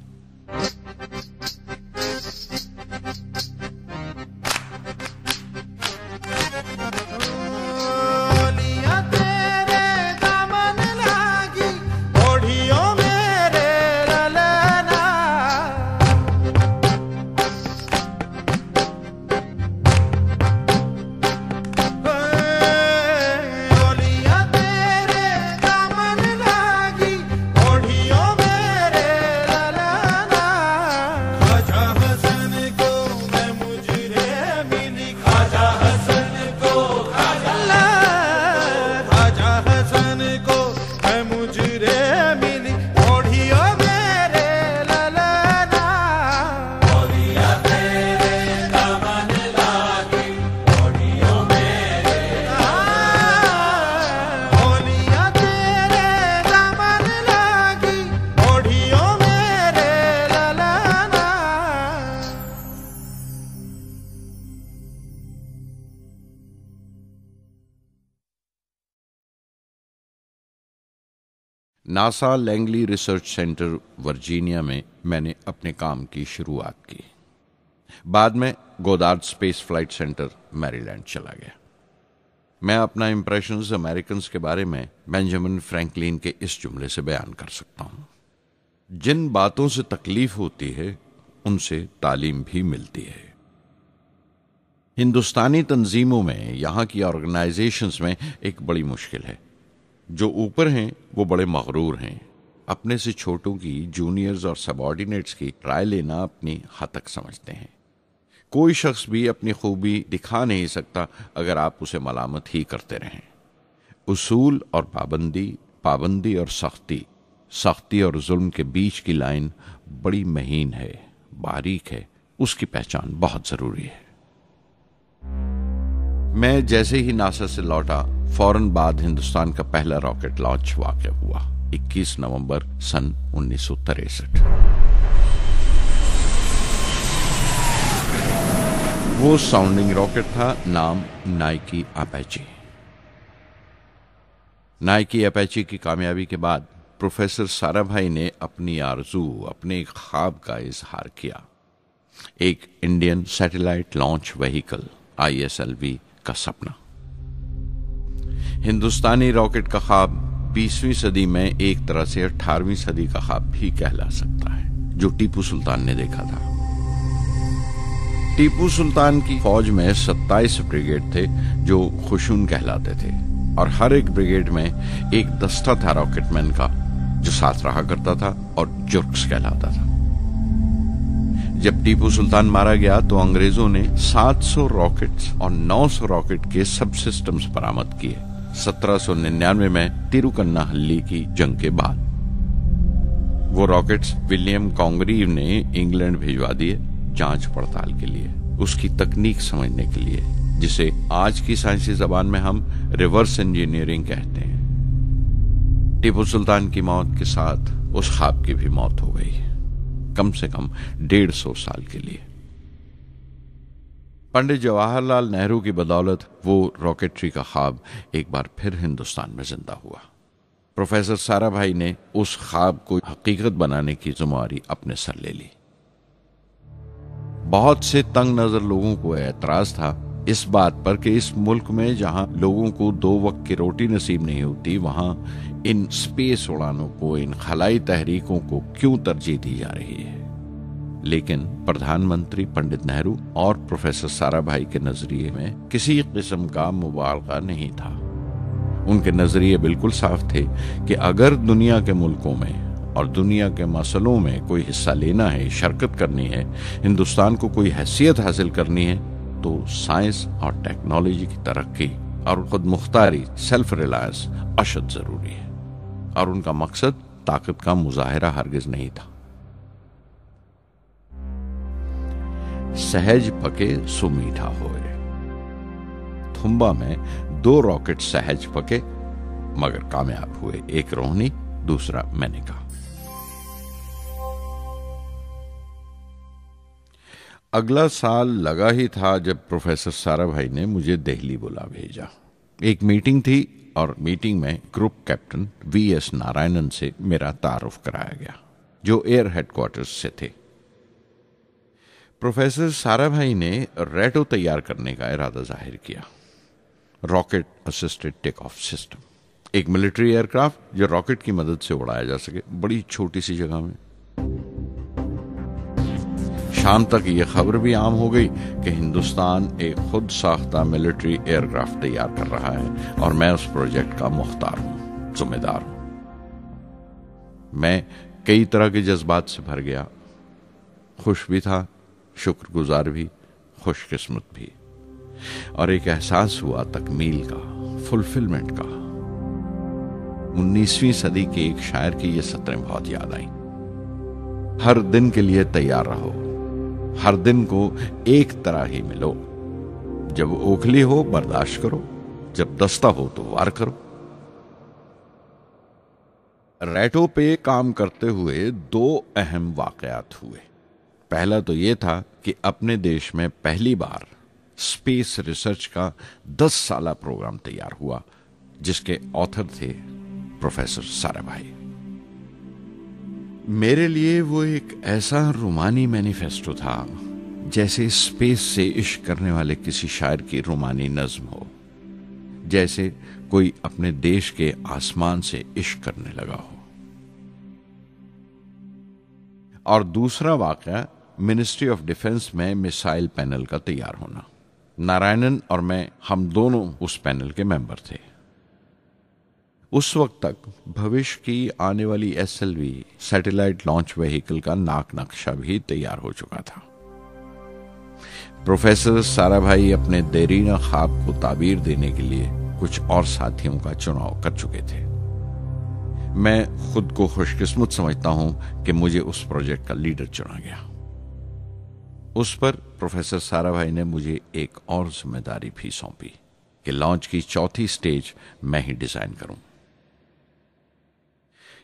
Speaker 1: NASA Langley research centre Virginia में मैंने अपने काम की शुरुआत की। बाद में Goddard space flight centre Maryland चला गया। मैं अपना इंप्रेशंस अमेरिकन्स के बारे में बेंजामिन फ्रैंकलिन के इस जुमले से बयान कर सकता हूं, जिन बातों से तकलीफ होती है उनसे तालीम भी मिलती है। हिंदुस्तानी तंजीमों में, यहां की ऑर्गेनाइजेशंस में एक बड़ी मुश्किल है। जो ऊपर हैं वो बड़े मगरूर हैं, अपने से छोटों की, जूनियर्स और सबऑर्डिनेट्स की राय लेना अपनी हतक समझते हैं। कोई शख्स भी अपनी खूबी दिखा नहीं सकता अगर आप उसे मलामत ही करते रहें। उसूल और पाबंदी, पाबंदी और सख्ती, सख्ती और जुल्म के बीच की लाइन बड़ी महीन है, बारीक है, उसकी पहचान बहुत जरूरी है। मैं जैसे ही नासा से लौटा, फौरन बाद हिंदुस्तान का पहला रॉकेट लॉन्च वाक़या हुआ, 21 नवंबर सन 1963। वो साउंडिंग रॉकेट था, नाम नाइकी अपेची। नाइकी अपेची की कामयाबी के बाद प्रोफेसर साराभाई ने अपनी आरज़ू, अपने एक ख्वाब का इजहार किया, एक Indian satellite launch vehicle ISLV का सपना। हिंदुस्तानी रॉकेट का ख्वाब 20वीं सदी में एक तरह से 18वीं सदी का ख्वाब भी कहला सकता है, जो टीपू सुल्तान ने देखा था। टीपू सुल्तान की फौज में 27 ब्रिगेड थे जो खुशून कहलाते थे, और हर एक ब्रिगेड में एक दस्ता था रॉकेटमैन का जो साथ रहा करता था और जुर्क्स कहलाता था। जब टीपू सुल्तान मारा गया तो अंग्रेजों ने 700 रॉकेट्स और 900 रॉकेट के सब सिस्टम्स बरामद किए 1799 में तिरुकन्नाहल्ली की जंग के बाद। वो रॉकेट्स विलियम कॉन्गरीव ने इंग्लैंड भिजवा दिए जांच पड़ताल के लिए, उसकी तकनीक समझने के लिए, जिसे आज की साइंसी जबान में हम रिवर्स इंजीनियरिंग कहते हैं। टीपू सुल्तान की मौत के साथ उस ख्वाब की भी मौत हो गई, कम से कम 150 साल के लिए। पंडित जवाहरलाल नेहरू की बदौलत वो रॉकेटरी का ख्वाब एक बार फिर हिंदुस्तान में जिंदा हुआ। प्रोफेसर साराभाई ने उस ख्वाब को हकीकत बनाने की जिम्मेदारी अपने सर ले ली। बहुत से तंग नजर लोगों को एतराज था इस बात पर कि इस मुल्क में जहां लोगों को 2 वक्त की रोटी नसीब नहीं होती, वहां इन स्पेस उड़ानों को, इन खलाई तहरीकों को क्यों तरजीह दी जा रही है। लेकिन प्रधानमंत्री पंडित नेहरू और प्रोफेसर साराभाई के नजरिए में किसी किस्म का मुबालगा नहीं था। उनके नजरिए बिल्कुल साफ थे कि अगर दुनिया के मुल्कों में और दुनिया के मसलों में कोई हिस्सा लेना है, शिरकत करनी है, हिंदुस्तान को कोई हैसियत हासिल करनी है, तो साइंस और टेक्नोलॉजी की तरक्की और खुद मुख्तारी, सेल्फ रिलायंस अशद जरूरी है। और उनका मकसद ताकत का मुजाहिरा हरगिज नहीं था। सहज पके सुमीठा होए। थुम्बा में 2 रॉकेट सहज पके मगर कामयाब हुए, एक रोहिणी, दूसरा मेनका। अगला साल लगा ही था जब प्रोफेसर साराभाई ने मुझे दिल्ली बुला भेजा। एक मीटिंग थी और मीटिंग में ग्रुप कैप्टन VS नारायणन से मेरा तारुफ कराया गया, जो एयर हेडक्वार्टर्स से थे। प्रोफेसर साराभाई ने रेटो तैयार करने का इरादा जाहिर किया, rocket assisted take off system, एक मिलिट्री एयरक्राफ्ट जो रॉकेट की मदद से उड़ाया जा सके, बड़ी छोटी सी जगह में। शाम तक यह खबर भी आम हो गई कि हिंदुस्तान एक खुद साख्ता मिलिट्री एयरक्राफ्ट तैयार कर रहा है और मैं उस प्रोजेक्ट का मुख्तार हूं, जिम्मेदार हूं। मैं कई तरह के जज्बात से भर गया, खुश भी था, शुक्रगुजार भी, खुशकिस्मत भी, और एक एहसास हुआ तकमील का, फुलफिलमेंट का। 19वीं सदी के एक शायर की ये सतरें बहुत याद आई। हर दिन के लिए तैयार रहो, हर दिन को एक तरह ही मिलो। जब ओखली हो बर्दाश्त करो, जब दस्ता हो तो वार करो। रेटो पे काम करते हुए 2 अहम वाकयात हुए। पहला तो यह था कि अपने देश में पहली बार स्पेस रिसर्च का 10 साला प्रोग्राम तैयार हुआ, जिसके ऑथर थे प्रोफेसर साराभाई। मेरे लिए वो एक ऐसा रोमानी मैनिफेस्टो था जैसे स्पेस से इश्क करने वाले किसी शायर की रोमानी नज्म हो, जैसे कोई अपने देश के आसमान से इश्क करने लगा हो। और दूसरा वाकया मिनिस्ट्री ऑफ डिफेंस में मिसाइल पैनल का तैयार होना। नारायणन और मैं, हम दोनों उस पैनल के मेंबर थे। उस वक्त तक भविष्य की आने वाली SLV सैटेलाइट लॉन्च व्हीकल का नाक नक्शा भी तैयार हो चुका था। प्रोफेसर साराभाई अपने देरीना ख्वाब को ताबीर देने के लिए कुछ और साथियों का चुनाव कर चुके थे। मैं खुद को खुशकिस्मत समझता हूं कि मुझे उस प्रोजेक्ट का लीडर चुना गया। उस पर प्रोफेसर साराभाई ने मुझे एक और जिम्मेदारी भी सौंपी कि लॉन्च की 4थी स्टेज मैं ही डिजाइन करूं।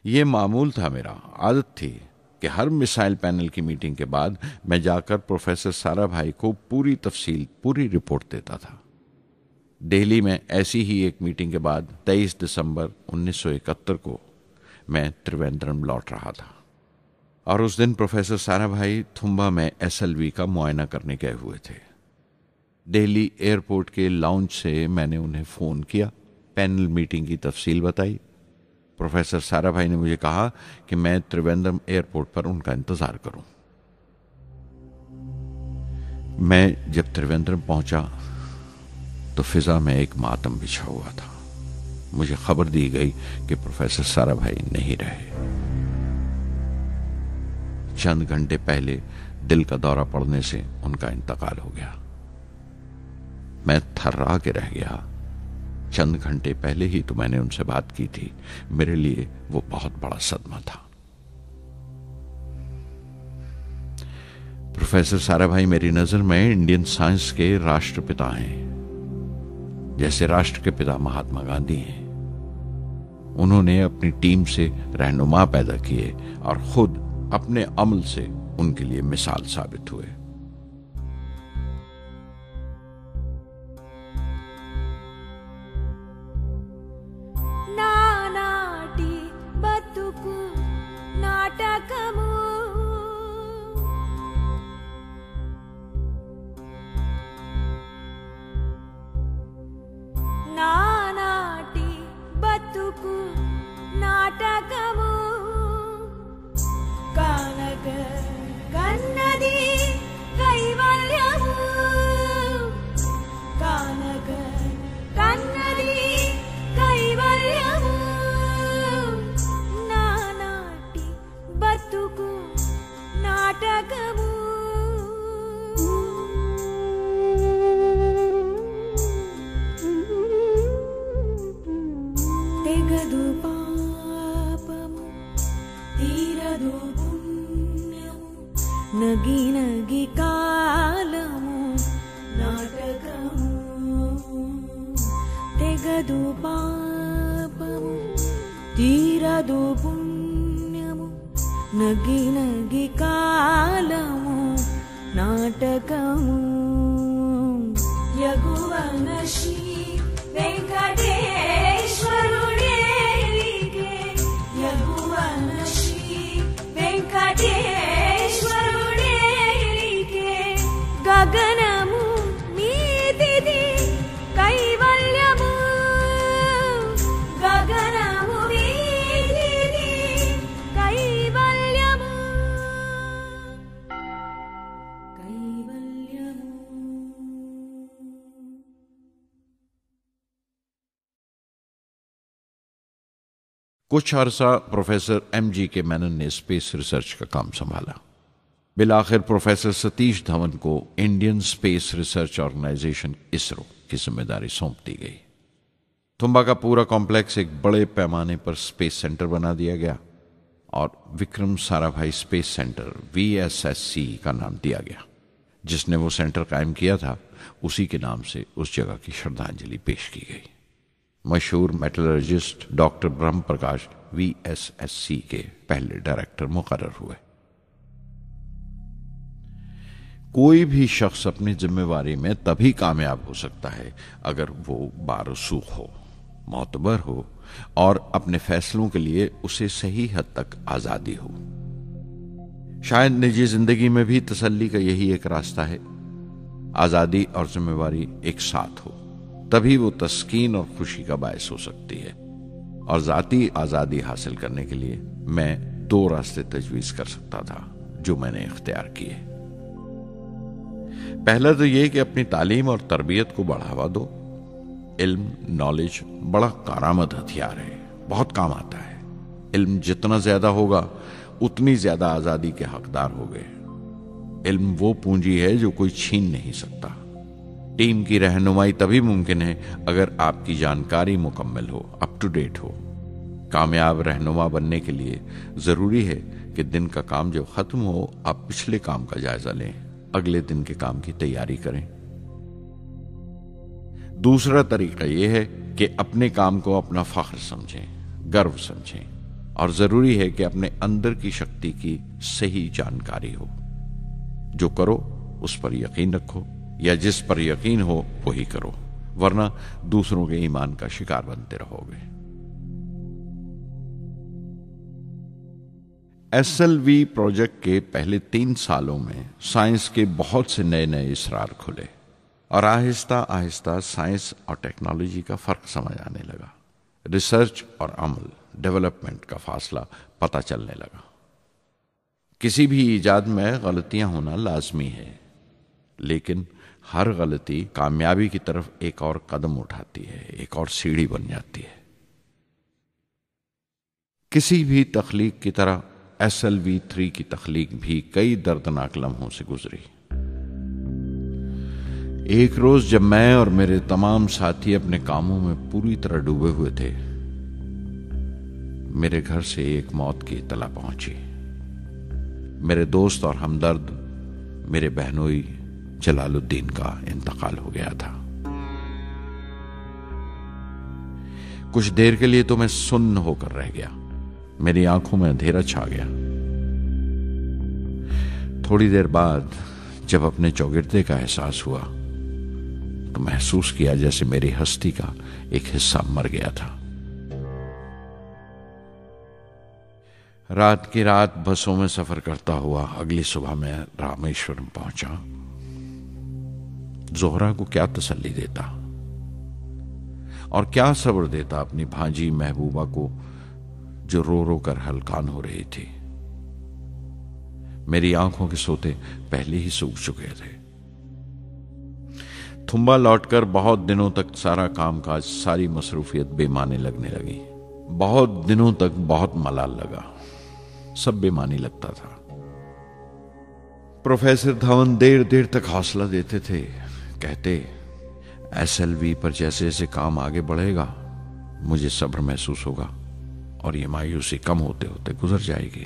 Speaker 1: यह मामूल था, मेरा आदत थी कि हर मिसाइल पैनल की मीटिंग के बाद मैं जाकर प्रोफेसर साराभाई को पूरी तफसील, पूरी रिपोर्ट देता था। दिल्ली में ऐसी ही एक मीटिंग के बाद 23 दिसंबर 1971 को मैं त्रिवेंद्रम लौट रहा था और उस दिन प्रोफेसर साराभाई थुम्बा में SLV का मुआयना करने गए हुए थे। दिल्ली एयरपोर्ट के लाउंज से मैंने उन्हें फोन किया, पैनल मीटिंग की तफसील बताई। प्रोफेसर साराभाई ने मुझे कहा कि मैं त्रिवेंद्रम एयरपोर्ट पर उनका इंतजार करूं। मैं जब त्रिवेंद्रम पहुंचा तो फिजा में एक मातम बिछा हुआ था। मुझे खबर दी गई कि प्रोफेसर साराभाई नहीं रहे। चंद घंटे पहले दिल का दौरा पड़ने से उनका इंतकाल हो गया। मैं थर्रा के रह गया। चंद घंटे पहले ही तो मैंने उनसे बात की थी। मेरे लिए वो बहुत बड़ा सदमा था। प्रोफेसर साराभाई मेरी नजर में इंडियन साइंस के राष्ट्रपिता हैं, जैसे राष्ट्र के पिता महात्मा गांधी हैं। उन्होंने अपनी टीम से रहनुमा पैदा किए और खुद अपने अमल से उनके लिए मिसाल साबित हुए।
Speaker 3: నానాటి బతుకు నాటకము ఎంతదు పుణ్యము నగి నగి కాలము నాటకము యగువన శ్రీ వెంకటేశ్వరుడేలికే యగువన శ్రీ వెంకటేశ్వరుడేలికే గగనము మీదిది కైవల్యము గగనము మీదిది కైవల్యము కైవల్యము
Speaker 1: कुछ अरसा प्रोफेसर एम.जी. के मेनन ने स्पेस रिसर्च का काम संभाला। बिलाखिर प्रोफेसर सतीश धवन को Indian Space Research Organisation ISRO की जिम्मेदारी सौंप दी गई। तुम्बा का पूरा कॉम्प्लेक्स एक बड़े पैमाने पर स्पेस सेंटर बना दिया गया और Vikram Sarabhai space centre VSSC का नाम दिया गया। जिसने वो सेंटर कायम किया था उसी के नाम से उस जगह की श्रद्धांजलि पेश की गई। मशहूर मेटलर्जिस्ट डॉक्टर ब्रह्म प्रकाश VSSC के पहले डायरेक्टर मुकर्रर हुए। कोई भी शख्स अपनी जिम्मेवारी में तभी कामयाब हो सकता है अगर वो बारसूख हो, मोतबर हो और अपने फैसलों के लिए उसे सही हद तक आजादी हो। शायद निजी जिंदगी में भी तसल्ली का यही एक रास्ता है, आजादी और जिम्मेवारी एक साथ हो, तभी वो तस्कीन और खुशी का बायस हो सकती है। और जाती आजादी हासिल करने के लिए मैं 2 रास्ते तजवीज कर सकता था जो मैंने इख्तियार किए। पहला तो ये कि अपनी तालीम और तरबियत को बढ़ावा दो। इल्म, नॉलेज बड़ा कारामद हथियार है, बहुत काम आता है। इल्म जितना ज्यादा होगा उतनी ज्यादा आजादी के हकदार होगे। इल्म वो पूंजी है जो कोई छीन नहीं सकता। टीम की रहनुमाई तभी मुमकिन है अगर आपकी जानकारी मुकम्मल हो, अप टू डेट हो। कामयाब रहनुमा बनने के लिए जरूरी है कि दिन का काम जब खत्म हो आप पिछले काम का जायजा लें, अगले दिन के काम की तैयारी करें। दूसरा तरीका यह है कि अपने काम को अपना फख्र समझें, गर्व समझें और जरूरी है कि अपने अंदर की शक्ति की सही जानकारी हो। जो करो उस पर यकीन रखो या जिस पर यकीन हो वही करो, वरना दूसरों के ईमान का शिकार बनते रहोगे। SLV प्रोजेक्ट के पहले 3 सालों में साइंस के बहुत से नए नए इसरार खुले और आहिस्ता आहिस्ता साइंस और टेक्नोलॉजी का फर्क समझ आने लगा। रिसर्च और अमल, डेवलपमेंट का फासला पता चलने लगा। किसी भी इजाद में गलतियां होना लाजमी है, लेकिन हर गलती कामयाबी की तरफ एक और कदम उठाती है, एक और सीढ़ी बन जाती है। किसी भी तख्लीक की तरह SLV-3 की तख्लीक भी कई दर्दनाक लम्हों से गुजरी। एक रोज जब मैं और मेरे तमाम साथी अपने कामों में पूरी तरह डूबे हुए थे, मेरे घर से एक मौत की इत्तला पहुंची। मेरे दोस्त और हमदर्द मेरे बहनोई जलालुद्दीन का इंतकाल हो गया था। कुछ देर के लिए तो मैं सुन्न होकर रह गया, मेरी आंखों में अंधेरा छा गया। थोड़ी देर बाद जब अपने चौगिरदे का एहसास हुआ तो महसूस किया जैसे मेरी हस्ती का एक हिस्सा मर गया था। रात की रात बसों में सफर करता हुआ अगली सुबह मैं रामेश्वरम पहुंचा। जोहरा को क्या तसल्ली देता और क्या सब्र देता अपनी भांजी महबूबा को जो रो रो कर हलकान हो रही थी। मेरी आंखों के सोते पहले ही सूख चुके थे। थुम्बा लौटकर बहुत दिनों तक सारा कामकाज, सारी मसरूफियत बेमानी लगने लगी। बहुत दिनों तक बहुत मलाल लगा, सब बेमानी लगता था। प्रोफेसर धवन देर देर तक हौसला देते थे, कहते SLV पर जैसे जैसे काम आगे बढ़ेगा मुझे सब्र महसूस होगा और ये मायूसी कम होते होते गुजर जाएगी।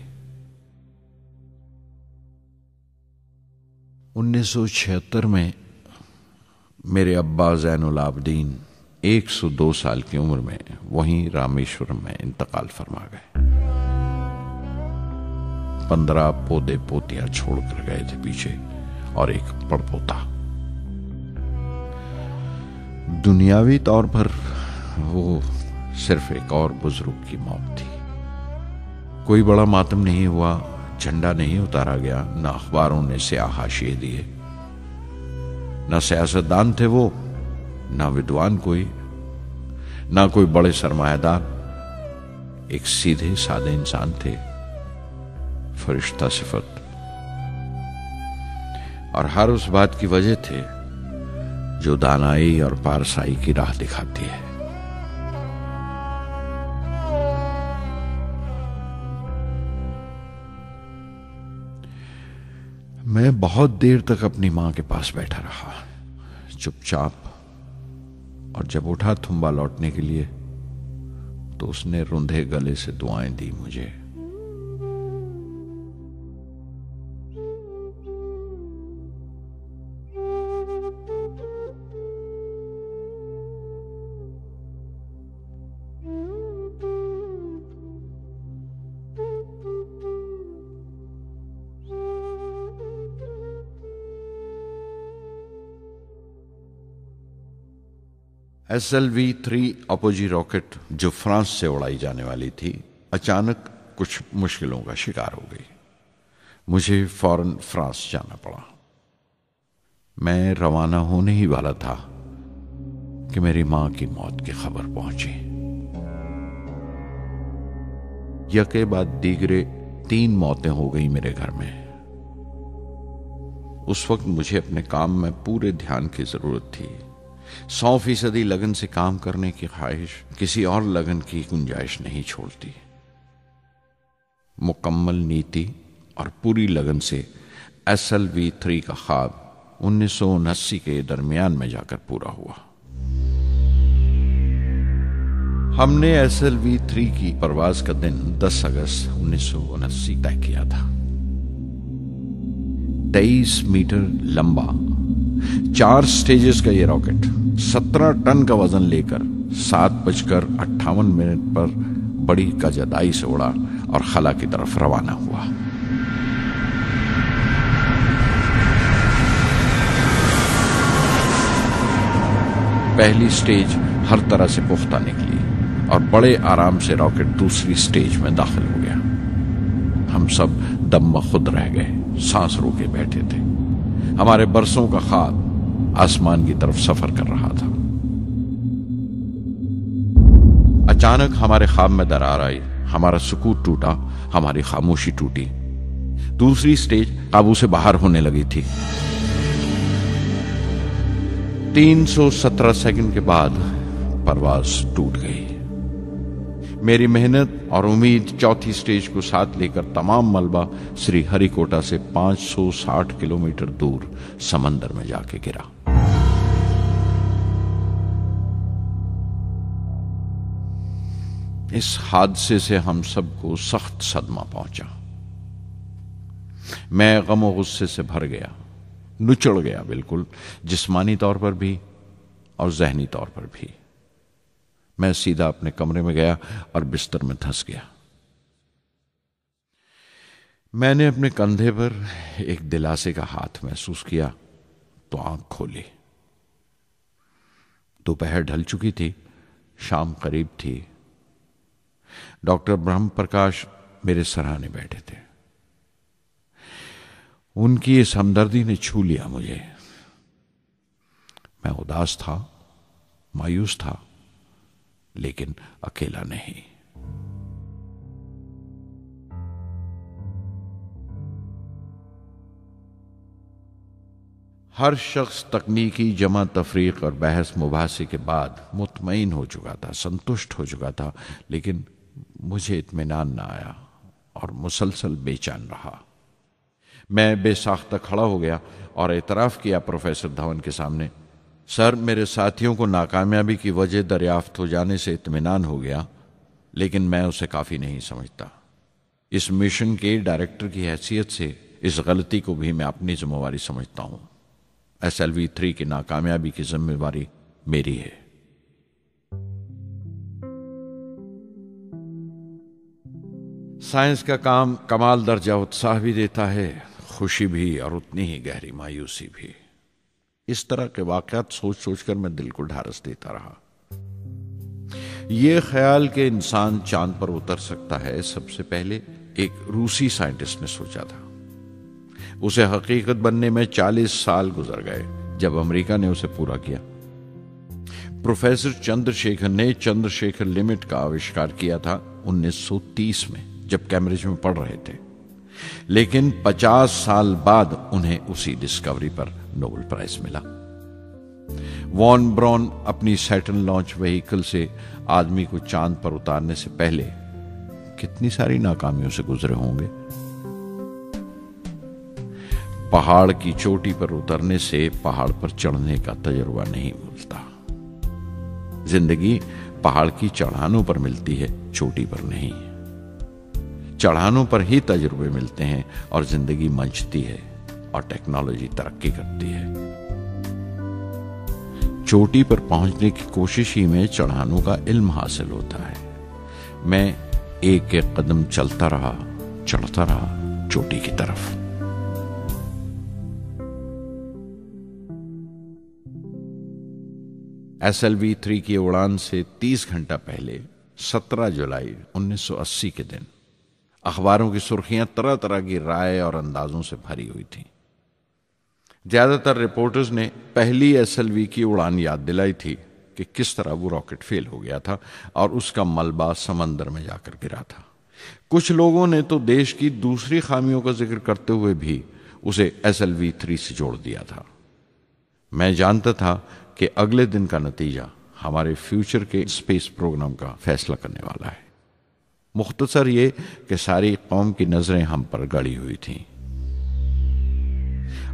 Speaker 1: 1976 में मेरे अब्बा ज़ैनुल आबदीन 102 साल की उम्र में वहीं रामेश्वरम में इंतकाल फरमा गए। 15 पोते पोतियां छोड़कर गए थे पीछे और एक पड़पोता। दुनियावी तौर पर वो सिर्फ एक और बुजुर्ग की मौत थी। कोई बड़ा मातम नहीं हुआ, झंडा नहीं उतारा गया, ना अखबारों ने स्याह हाशिए दिए, ना सियासतदान थे वो, ना विद्वान कोई, ना कोई बड़े सरमायादार। एक सीधे सादे इंसान थे, फरिश्ता सिफत, और हर उस बात की वजह थे जो दानाई और पारसाई की राह दिखाती है। मैं बहुत देर तक अपनी मां के पास बैठा रहा, चुपचाप, और जब उठा थुम्बा लौटने के लिए तो उसने रुंधे गले से दुआएं दी मुझे। SLV-3 अपोजी रॉकेट जो फ्रांस से उड़ाई जाने वाली थी, अचानक कुछ मुश्किलों का शिकार हो गई। मुझे फौरन फ्रांस जाना पड़ा। मैं रवाना होने ही वाला था कि मेरी मां की मौत की खबर पहुंची। यके बाद दीगरे 3 मौतें हो गई मेरे घर में। उस वक्त मुझे अपने काम में पूरे ध्यान की जरूरत थी। 100% लगन से काम करने की ख्वाहिश किसी और लगन की गुंजाइश नहीं छोड़ती। मुकम्मल नीति और पूरी लगन से SLV-3 का ख्वाब 1979 के दरमियान में जाकर पूरा हुआ। हमने SLV-3 की परवाज का दिन 10 अगस्त 1979 तय किया था। 23 मीटर लंबा 4 स्टेजेस का यह रॉकेट 17 टन का वजन लेकर 7:58 पर बड़ी कजदाई से उड़ा और खला की तरफ रवाना हुआ। पहली स्टेज हर तरह से पुख्ता निकली और बड़े आराम से रॉकेट दूसरी स्टेज में दाखिल हो गया। हम सब दम खुद रह गए, सांस रोके बैठे थे। हमारे बरसों का ख्वाब आसमान की तरफ सफर कर रहा था। अचानक हमारे ख्वाब में दरार आई, हमारा सुकून टूटा, हमारी खामोशी टूटी। दूसरी स्टेज काबू से बाहर होने लगी थी। 317 सेकंड के बाद परवाज टूट गई। मेरी मेहनत और उम्मीद चौथी स्टेज को साथ लेकर तमाम मलबा श्री हरिकोटा से 560 किलोमीटर दूर समंदर में जाके गिरा। इस हादसे से हम सबको सख्त सदमा पहुंचा। मैं गम और गुस्से से भर गया, नुचड़ गया, बिल्कुल जिस्मानी तौर पर भी और जहनी तौर पर भी। मैं सीधा अपने कमरे में गया और बिस्तर में धंस गया। मैंने अपने कंधे पर एक दिलासे का हाथ महसूस किया तो आंख खोली। दोपहर ढल चुकी थी, शाम करीब थी। डॉक्टर ब्रह्म प्रकाश मेरे सराहने बैठे थे। उनकी इस हमदर्दी ने छू लिया मुझे। मैं उदास था, मायूस था, लेकिन अकेला नहीं। हर शख्स तकनीकी जमा तफरीक और बहस मुबासे के बाद मुतमईन हो चुका था, संतुष्ट हो चुका था, लेकिन मुझे इत्मीनान ना आया और मुसलसल बेचैन रहा। मैं बेसाख्ता खड़ा हो गया और एतराफ़ किया प्रोफेसर धवन के सामने, सर, मेरे साथियों को नाकामयाबी की वजह दरियाफ्त हो जाने से इत्मीनान हो गया, लेकिन मैं उसे काफ़ी नहीं समझता। इस मिशन के डायरेक्टर की हैसियत से इस गलती को भी मैं अपनी जिम्मेवारी समझता हूं। SLV-3 की नाकामयाबी की जिम्मेवारी मेरी है। साइंस का काम कमाल दर्जा उत्साह भी देता है, खुशी भी और उतनी ही गहरी मायूसी भी। इस तरह के वाकयात सोच सोचकर मैं दिल को ढारस देता रहा। यह ख्याल कि इंसान चांद पर उतर सकता है, सबसे पहले एक रूसी साइंटिस्ट ने सोचा था। उसे हकीकत बनने में 40 साल गुजर गए जब अमेरिका ने उसे पूरा किया। प्रोफेसर चंद्रशेखर ने चंद्रशेखर लिमिट का आविष्कार किया था 1930 में, जब कैम्ब्रिज में पढ़ रहे थे। लेकिन 50 साल बाद उन्हें उसी डिस्कवरी पर नोबेल प्राइज मिला। वॉन ब्रॉन अपनी सैटर्न लॉन्च व्हीकल से आदमी को चांद पर उतारने से पहले कितनी सारी नाकामियों से गुजरे होंगे। पहाड़ की चोटी पर उतरने से पहाड़ पर चढ़ने का तजुर्बा नहीं मिलता। जिंदगी पहाड़ की चढ़ानों पर मिलती है, चोटी पर नहीं। चढ़ानों पर ही तजुर्बे मिलते हैं और जिंदगी मंचती है और टेक्नोलॉजी तरक्की करती है। चोटी पर पहुंचने की कोशिश ही में चढ़ानों का इल्म हासिल होता है। मैं एक एक कदम चलता रहा, चढ़ता रहा चोटी की तरफ। SLV-3 की उड़ान से 30 घंटा पहले 17 जुलाई 1980 के दिन अखबारों की सुर्खियां तरह तरह की राय और अंदाजों से भरी हुई थीं। ज्यादातर रिपोर्टर्स ने पहली SLV की उड़ान याद दिलाई थी कि किस तरह वो रॉकेट फेल हो गया था और उसका मलबा समंदर में जाकर गिरा था। कुछ लोगों ने तो देश की दूसरी खामियों का जिक्र करते हुए भी उसे SLV-3 से जोड़ दिया था। मैं जानता था कि अगले दिन का नतीजा हमारे फ्यूचर के स्पेस प्रोग्राम का फैसला करने वाला है। मुख्तसर ये कि सारी कौम की नजरें हम पर गड़ी हुई थीं।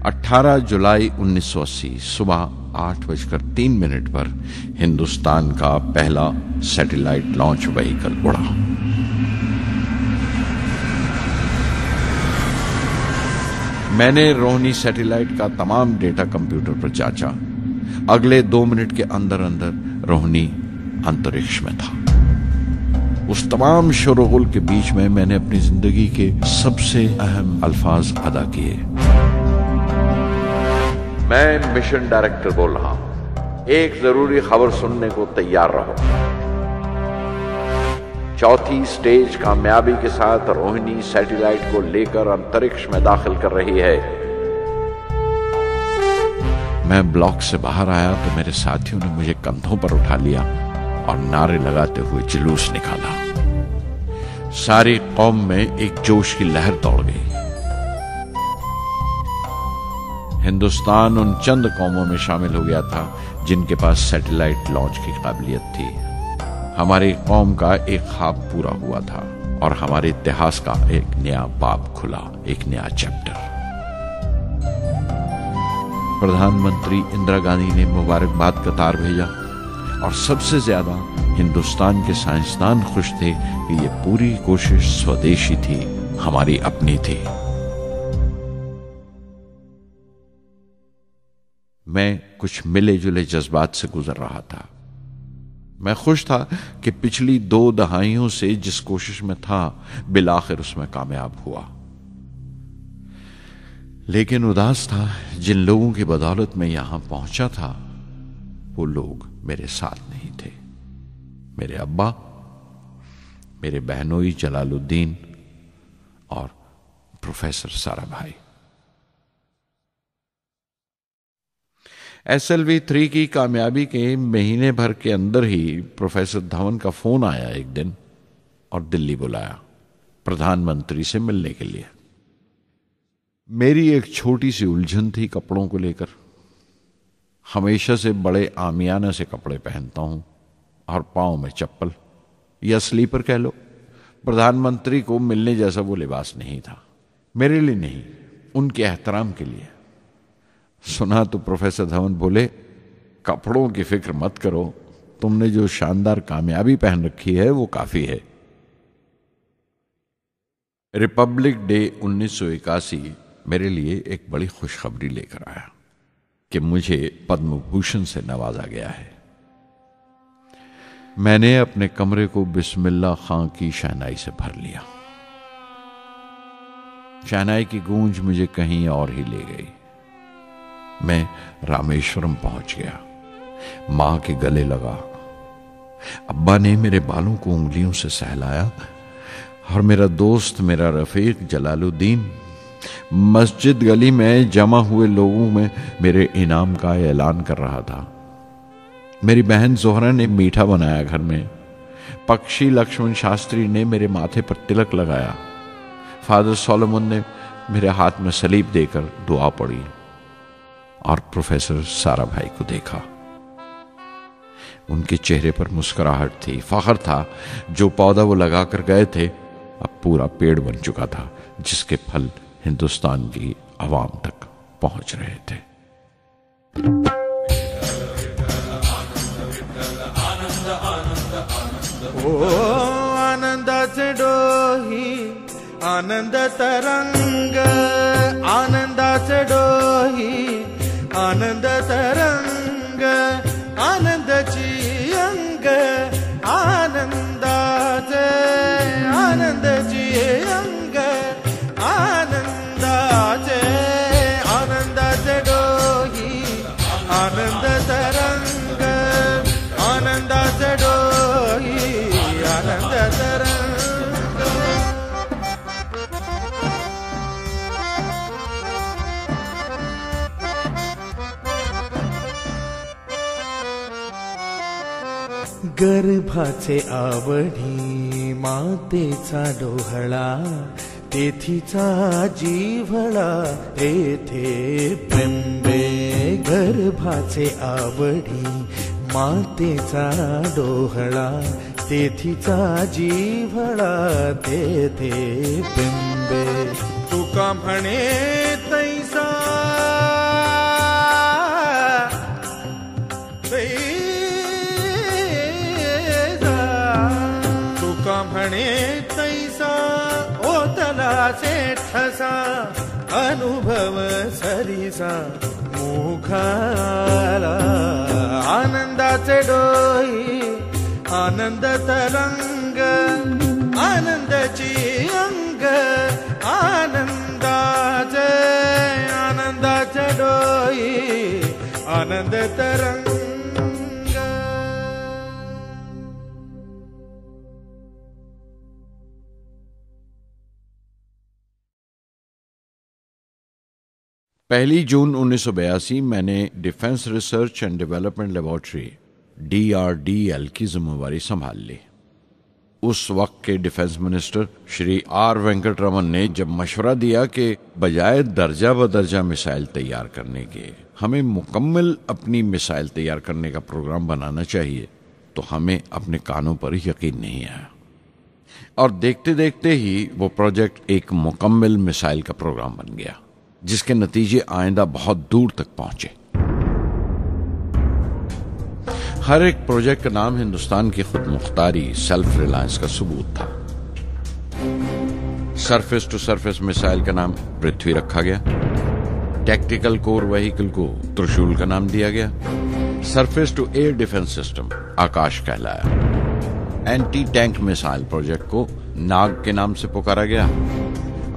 Speaker 1: 18 जुलाई 1980 सुबह 8:03 पर हिंदुस्तान का पहला सैटेलाइट लॉन्च व्हीकल उड़ा। मैंने रोहिणी सैटेलाइट का तमाम डेटा कंप्यूटर पर जांचा। अगले 2 मिनट के अंदर अंदर रोहिणी अंतरिक्ष में था। उस तमाम शोरगुल के बीच में मैंने अपनी जिंदगी के सबसे अहम अल्फाज अदा किए। मैं मिशन डायरेक्टर बोल रहा हूं, एक जरूरी खबर सुनने को तैयार रहो। चौथी स्टेज कामयाबी के साथ रोहिणी सैटेलाइट को लेकर अंतरिक्ष में दाखिल कर रही है। मैं ब्लॉक से बाहर आया तो मेरे साथियों ने मुझे कंधों पर उठा लिया और नारे लगाते हुए जुलूस निकाला। सारी कौम में एक जोश की लहर दौड़ गई। हिंदुस्तान उन चंद कौमों में शामिल हो गया था जिनके पास सैटेलाइट लॉन्च की काबिलियत थी। हमारी कौम का एक ख्वाब पूरा हुआ था और हमारे इतिहास का एक नया बाब खुला, एक नया चैप्टर। प्रधानमंत्री इंदिरा गांधी ने मुबारकबाद का तार भेजा और सबसे ज्यादा हिंदुस्तान के साइंसदान खुश थे कि ये पूरी कोशिश स्वदेशी थी, हमारी अपनी थी। मैं कुछ मिले जुले जज्बात से गुजर रहा था। मैं खुश था कि पिछली 2 दहाइयों से जिस कोशिश में था बिलाखिर उसमें कामयाब हुआ। लेकिन उदास था जिन लोगों की बदौलत में यहां पहुंचा था वो लोग मेरे साथ नहीं थे। मेरे अब्बा, मेरे बहनोई जलालुद्दीन और प्रोफेसर साराभाई। SLV-3 की कामयाबी के महीने भर के अंदर ही प्रोफेसर धवन का फोन आया एक दिन और दिल्ली बुलाया प्रधानमंत्री से मिलने के लिए। मेरी एक छोटी सी उलझन थी कपड़ों को लेकर। हमेशा से बड़े आमियाना से कपड़े पहनता हूं और पांव में चप्पल या स्लीपर कह लो। प्रधानमंत्री को मिलने जैसा वो लिबास नहीं था, मेरे लिए नहीं, उनके एहतराम के लिए। सुना तो प्रोफेसर धवन बोले, कपड़ों की फिक्र मत करो, तुमने जो शानदार कामयाबी पहन रखी है वो काफी है। रिपब्लिक डे 1981 मेरे लिए एक बड़ी खुशखबरी लेकर आया कि मुझे पद्म भूषण से नवाजा गया है। मैंने अपने कमरे को बिस्मिल्लाह खां की शहनाई से भर लिया। शहनाई की गूंज मुझे कहीं और ही ले गई। मैं रामेश्वरम पहुंच गया, मां के गले लगा। अब्बा ने मेरे बालों को उंगलियों से सहलाया और मेरा दोस्त, मेरा रफीक जलालुद्दीन मस्जिद गली में जमा हुए लोगों में मेरे इनाम का ऐलान कर रहा था। मेरी बहन जोहरा ने मीठा बनाया घर में। पक्षी लक्ष्मण शास्त्री ने मेरे माथे पर तिलक लगाया। फादर सोलोमन ने मेरे हाथ में सलीब देकर दुआ पढ़ी और प्रोफेसर सारा भाई को देखा। उनके चेहरे पर मुस्कुराहट थी, फख्र था। जो पौधा वो लगा कर गए थे अब पूरा पेड़ बन चुका था, जिसके फल हिंदुस्तान की आवाम तक पहुंच रहे थे।
Speaker 4: ओ आनंदाचे डोही आनंद तरंग, आनंदाचे डोही आनंद तरंग, आनंदाची अंग, आनंदाचे आनंदाची अंग, आनंदाचे आनंदाचे डोही आनंद तरंग, आनंदाचे डोही आनंद तरंग। गर्भाचे आवडी मातेचा डोहळा, तेथीचा जीवळा तेथे प्रेंबे। गर्भाचे आवडी मातेचा डोहळा, तेथीचा जीवळा तेथे प्रेंबे। तुका म्हणे तैसा म्हणे तैसा ओतला ठसा, अनुभव सरीसा मुखाला। आनंदाचे डोही आनंद तरंग, आनंदाची अंग, आनंदाचे आनंदाचे डोही आनंद तरंग।
Speaker 1: पहली जून 1982 मैंने defence research and development laboratory DRDL की जिम्मेवारी संभाल ली। उस वक्त के defence minister Shri R Venkataraman ने जब मशवरा दिया कि बजाय दर्जा बदर्जा मिसाइल तैयार करने के हमें मुकम्मल अपनी मिसाइल तैयार करने का प्रोग्राम बनाना चाहिए, तो हमें अपने कानों पर यकीन नहीं आया और देखते देखते ही वो प्रोजेक्ट एक मुकम्मल मिसाइल का प्रोग्राम बन गया, जिसके नतीजे आइंदा बहुत दूर तक पहुंचे। हर एक प्रोजेक्ट का नाम हिंदुस्तान की खुद मुख्तारी, सेल्फ रिलायंस का सबूत था। सरफेस टू सरफेस मिसाइल का नाम पृथ्वी रखा गया, टैक्टिकल कोर व्हीकल को त्रिशूल का नाम दिया गया, surface to air defence system Akash कहलाया, एंटी टैंक मिसाइल प्रोजेक्ट को नाग के नाम से पुकारा गया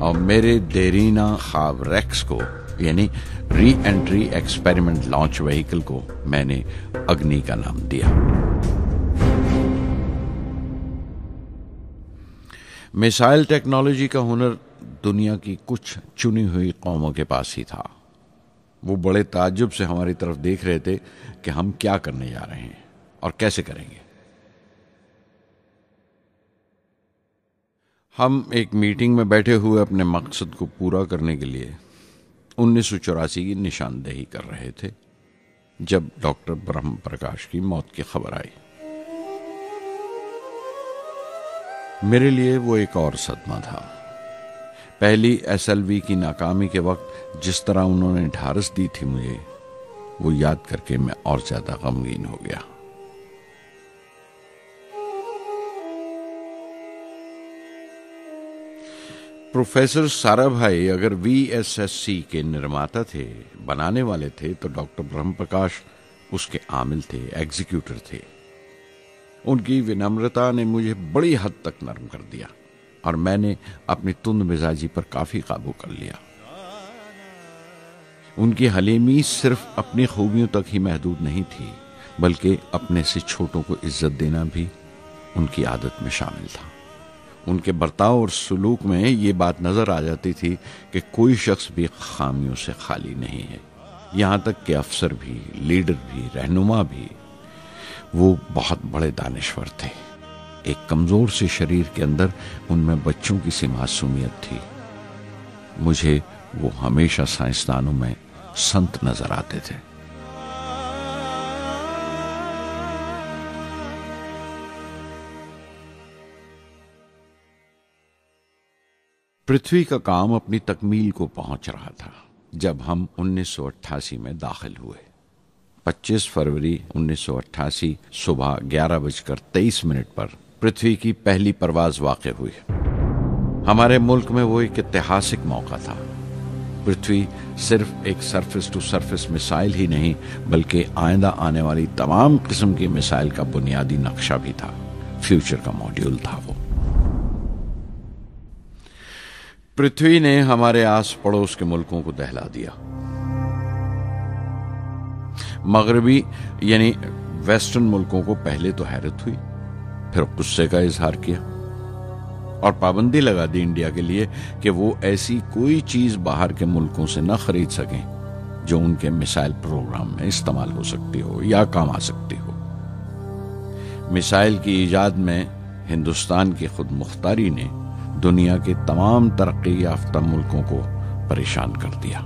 Speaker 1: और मेरे देरीना ख्वाब रेक्स को यानी re entry experiment launch vehicle को मैंने अग्नि का नाम दिया। मिसाइल टेक्नोलॉजी का हुनर दुनिया की कुछ चुनी हुई कौमों के पास ही था। वो बड़े ताज्जुब से हमारी तरफ देख रहे थे कि हम क्या करने जा रहे हैं और कैसे करेंगे। हम एक मीटिंग में बैठे हुए अपने मकसद को पूरा करने के लिए 1984 की निशानदेही कर रहे थे जब डॉक्टर ब्रह्म प्रकाश की मौत की खबर आई। मेरे लिए वो एक और सदमा था। पहली SLV की नाकामी के वक्त जिस तरह उन्होंने ढारस दी थी मुझे, वो याद करके मैं और ज्यादा गमगीन हो गया। प्रोफेसर सारा भाई अगर VSSC के निर्माता थे, बनाने वाले थे, तो डॉक्टर ब्रह्म प्रकाश उसके आमिल थे, एग्जीक्यूटर थे। उनकी विनम्रता ने मुझे बड़ी हद तक नरम कर दिया। और मैंने अपनी तुंद मिजाजी पर काफी काबू कर लिया। उनकी हलीमी सिर्फ अपनी खूबियों तक ही महदूद नहीं थी, बल्कि अपने से छोटों को इज्जत देना भी उनकी आदत में शामिल था। उनके बर्ताव और सलूक में ये बात नजर आ जाती थी कि कोई शख्स भी खामियों से खाली नहीं है। यहां तक कि अफसर भी, लीडर भी, रहनुमा भी, वो बहुत बड़े दानिश्वर थे। एक कमजोर से शरीर के अंदर उनमें बच्चों की सी मासूमियत थी। मुझे वो हमेशा साइंसदानों में संत नजर आते थे। पृथ्वी का काम अपनी तकमील को पहुंच रहा था जब हम 1988 में दाखिल हुए। 25 फरवरी 1988 सुबह 11:23 पर पृथ्वी की पहली परवाज वाक़ हुई। हमारे मुल्क में वो एक ऐतिहासिक मौका था। पृथ्वी सिर्फ एक सरफेस टू सरफेस मिसाइल ही नहीं, बल्कि आइंदा आने वाली तमाम किस्म की मिसाइल का बुनियादी नक्शा भी था। फ्यूचर का मॉड्यूल था वो। पृथ्वी ने हमारे आस पड़ोस के मुल्कों को दहला दिया। मगरबी यानी वेस्टर्न मुल्कों को पहले तो हैरत हुई, फिर गुस्से का इजहार किया और पाबंदी लगा दी इंडिया के लिए कि वो ऐसी कोई चीज बाहर के मुल्कों से न खरीद सकें जो उनके मिसाइल प्रोग्राम में इस्तेमाल हो सकती हो या काम आ सकती हो। मिसाइल की इजाद में हिंदुस्तान की खुद मुख्तारी ने दुनिया के तमाम तरक्की याफ्ता मुल्कों को परेशान कर दिया।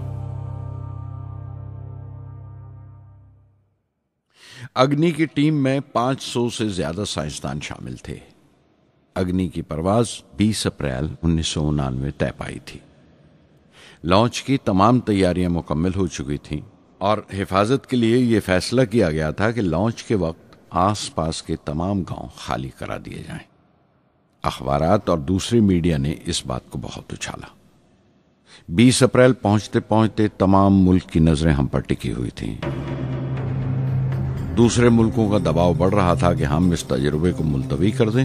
Speaker 1: अग्नि की टीम में 500 से ज्यादा साइंसदान शामिल थे। अग्नि की परवाज 20 अप्रैल 1999 तय पाई थी। लॉन्च की तमाम तैयारियां मुकम्मल हो चुकी थीं और हिफाजत के लिए यह फैसला किया गया था कि लॉन्च के वक्त आसपास के तमाम गांव खाली करा दिए जाएं। अखबारात और दूसरी मीडिया ने इस बात को बहुत उछाला। 20 अप्रैल पहुंचते पहुंचते तमाम मुल्क की नजरें हम पर टिकी हुई थीं। दूसरे मुल्कों का दबाव बढ़ रहा था कि हम इस तजुर्बे को मुलतवी कर दें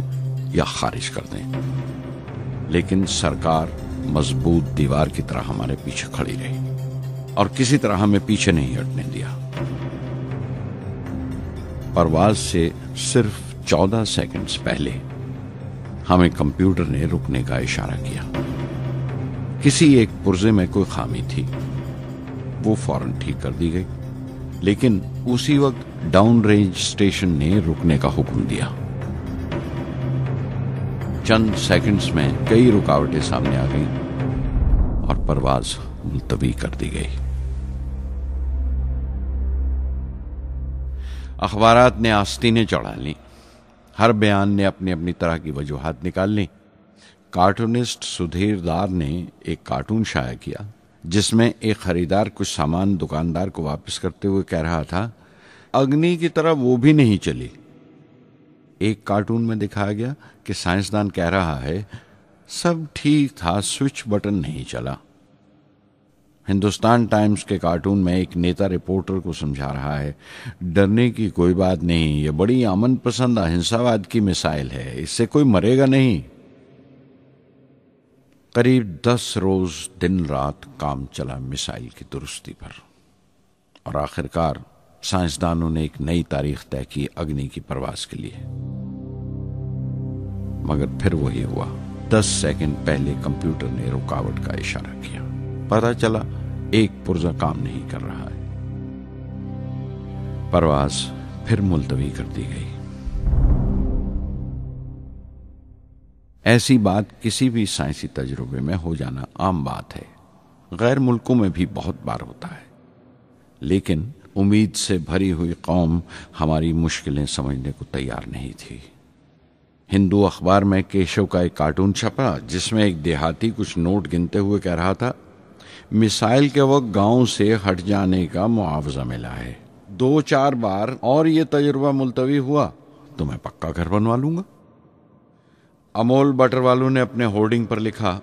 Speaker 1: या खारिज कर दें, लेकिन सरकार मजबूत दीवार की तरह हमारे पीछे खड़ी रही और किसी तरह हमें पीछे नहीं हटने दिया। परवाज से सिर्फ 14 सेकंड्स पहले हमें कंप्यूटर ने रुकने का इशारा किया। किसी एक पुर्जे में कोई खामी थी, वो फौरन ठीक कर दी गई, लेकिन उसी वक्त डाउन रेंज स्टेशन ने रुकने का हुक्म दिया। चंद सेकंड्स में कई रुकावटें सामने आ गईं और परवाज मुलतवी कर दी गई। अखबारात ने आस्तीनें चढ़ा ली। हर बयान ने अपनी अपनी तरह की वजूहात निकाल ली। कार्टूनिस्ट सुधीर दार ने एक कार्टून शाया किया जिसमें एक खरीदार कुछ सामान दुकानदार को वापस करते हुए कह रहा था, अग्नि की तरह वो भी नहीं चली। एक कार्टून में दिखाया गया कि साइंसदान कह रहा है, सब ठीक था, स्विच बटन नहीं चला। हिंदुस्तान टाइम्स के कार्टून में एक नेता रिपोर्टर को समझा रहा है, डरने की कोई बात नहीं, ये बड़ी अमन पसंद अहिंसावाद की मिसाइल है, इससे कोई मरेगा नहीं। करीब 10 रोज दिन रात काम चला मिसाइल की दुरुस्ती पर और आखिरकार साइंसदानों ने एक नई तारीख तय की अग्नि की परवाज के लिए। मगर फिर वही हुआ। 10 सेकंड पहले कंप्यूटर ने रुकावट का इशारा किया। पता चला एक पुर्जा काम नहीं कर रहा है। परवाज फिर मुलतवी कर दी गई। ऐसी बात किसी भी साइंसी तजुर्बे में हो जाना आम बात है। गैर मुल्कों में भी बहुत बार होता है, लेकिन उम्मीद से भरी हुई कौम हमारी मुश्किलें समझने को तैयार नहीं थी। हिंदू अखबार में केशव का एक कार्टून छपा जिसमें एक देहाती कुछ नोट गिनते हुए कह रहा था, मिसाइल के वक्त गांव से हट जाने का मुआवजा मिला है। 2-4 बार और ये तजुर्बा मुलतवी हुआ तो मैं पक्का घर बनवा लूंगा। अमोल बटर वालों ने अपने होर्डिंग पर लिखा,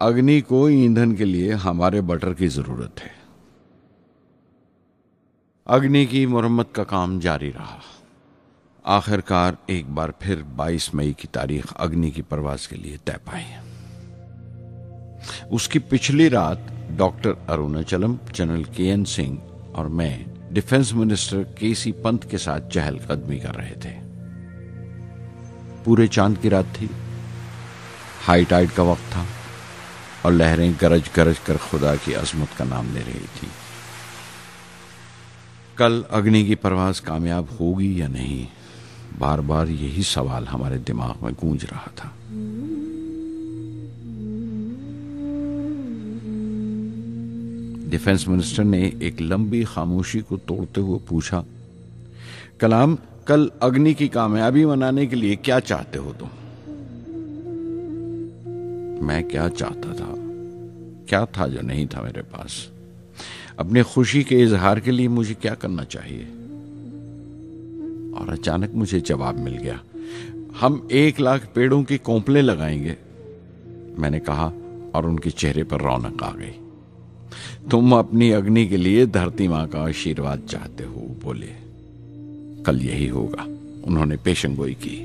Speaker 1: अग्नि को ईंधन के लिए हमारे बटर की जरूरत है। अग्नि की मुरम्मत का काम जारी रहा। आखिरकार एक बार फिर 22 मई की तारीख अग्नि की परवाज के लिए तय पाई। उसकी पिछली रात doctor Arunachalam, general KN Singh और मैं डिफेंस मिनिस्टर KC पंत के साथ चहलकदमी कर रहे थे। पूरे चांद की रात थी, हाई टाइड का वक्त था और लहरें गरज गरज कर खुदा की अजमत का नाम ले रही थी। कल अग्नि की परवाज कामयाब होगी या नहीं, बार बार यही सवाल हमारे दिमाग में गूंज रहा था। डिफेंस मिनिस्टर ने एक लंबी खामोशी को तोड़ते हुए पूछा, कलाम, कल अग्नि की कामयाबी मनाने के लिए क्या चाहते हो तुम? मैं क्या चाहता था? क्या था जो नहीं था मेरे पास? अपनी खुशी के इजहार के लिए मुझे क्या करना चाहिए? और अचानक मुझे जवाब मिल गया, हम 1 लाख पेड़ों की कोंपले लगाएंगे, मैंने कहा और उनके चेहरे पर रौनक आ गई। तुम अपनी अग्नि के लिए धरती मां का आशीर्वाद चाहते हो, बोले। कल यही होगा, उन्होंने पेशंगोई की।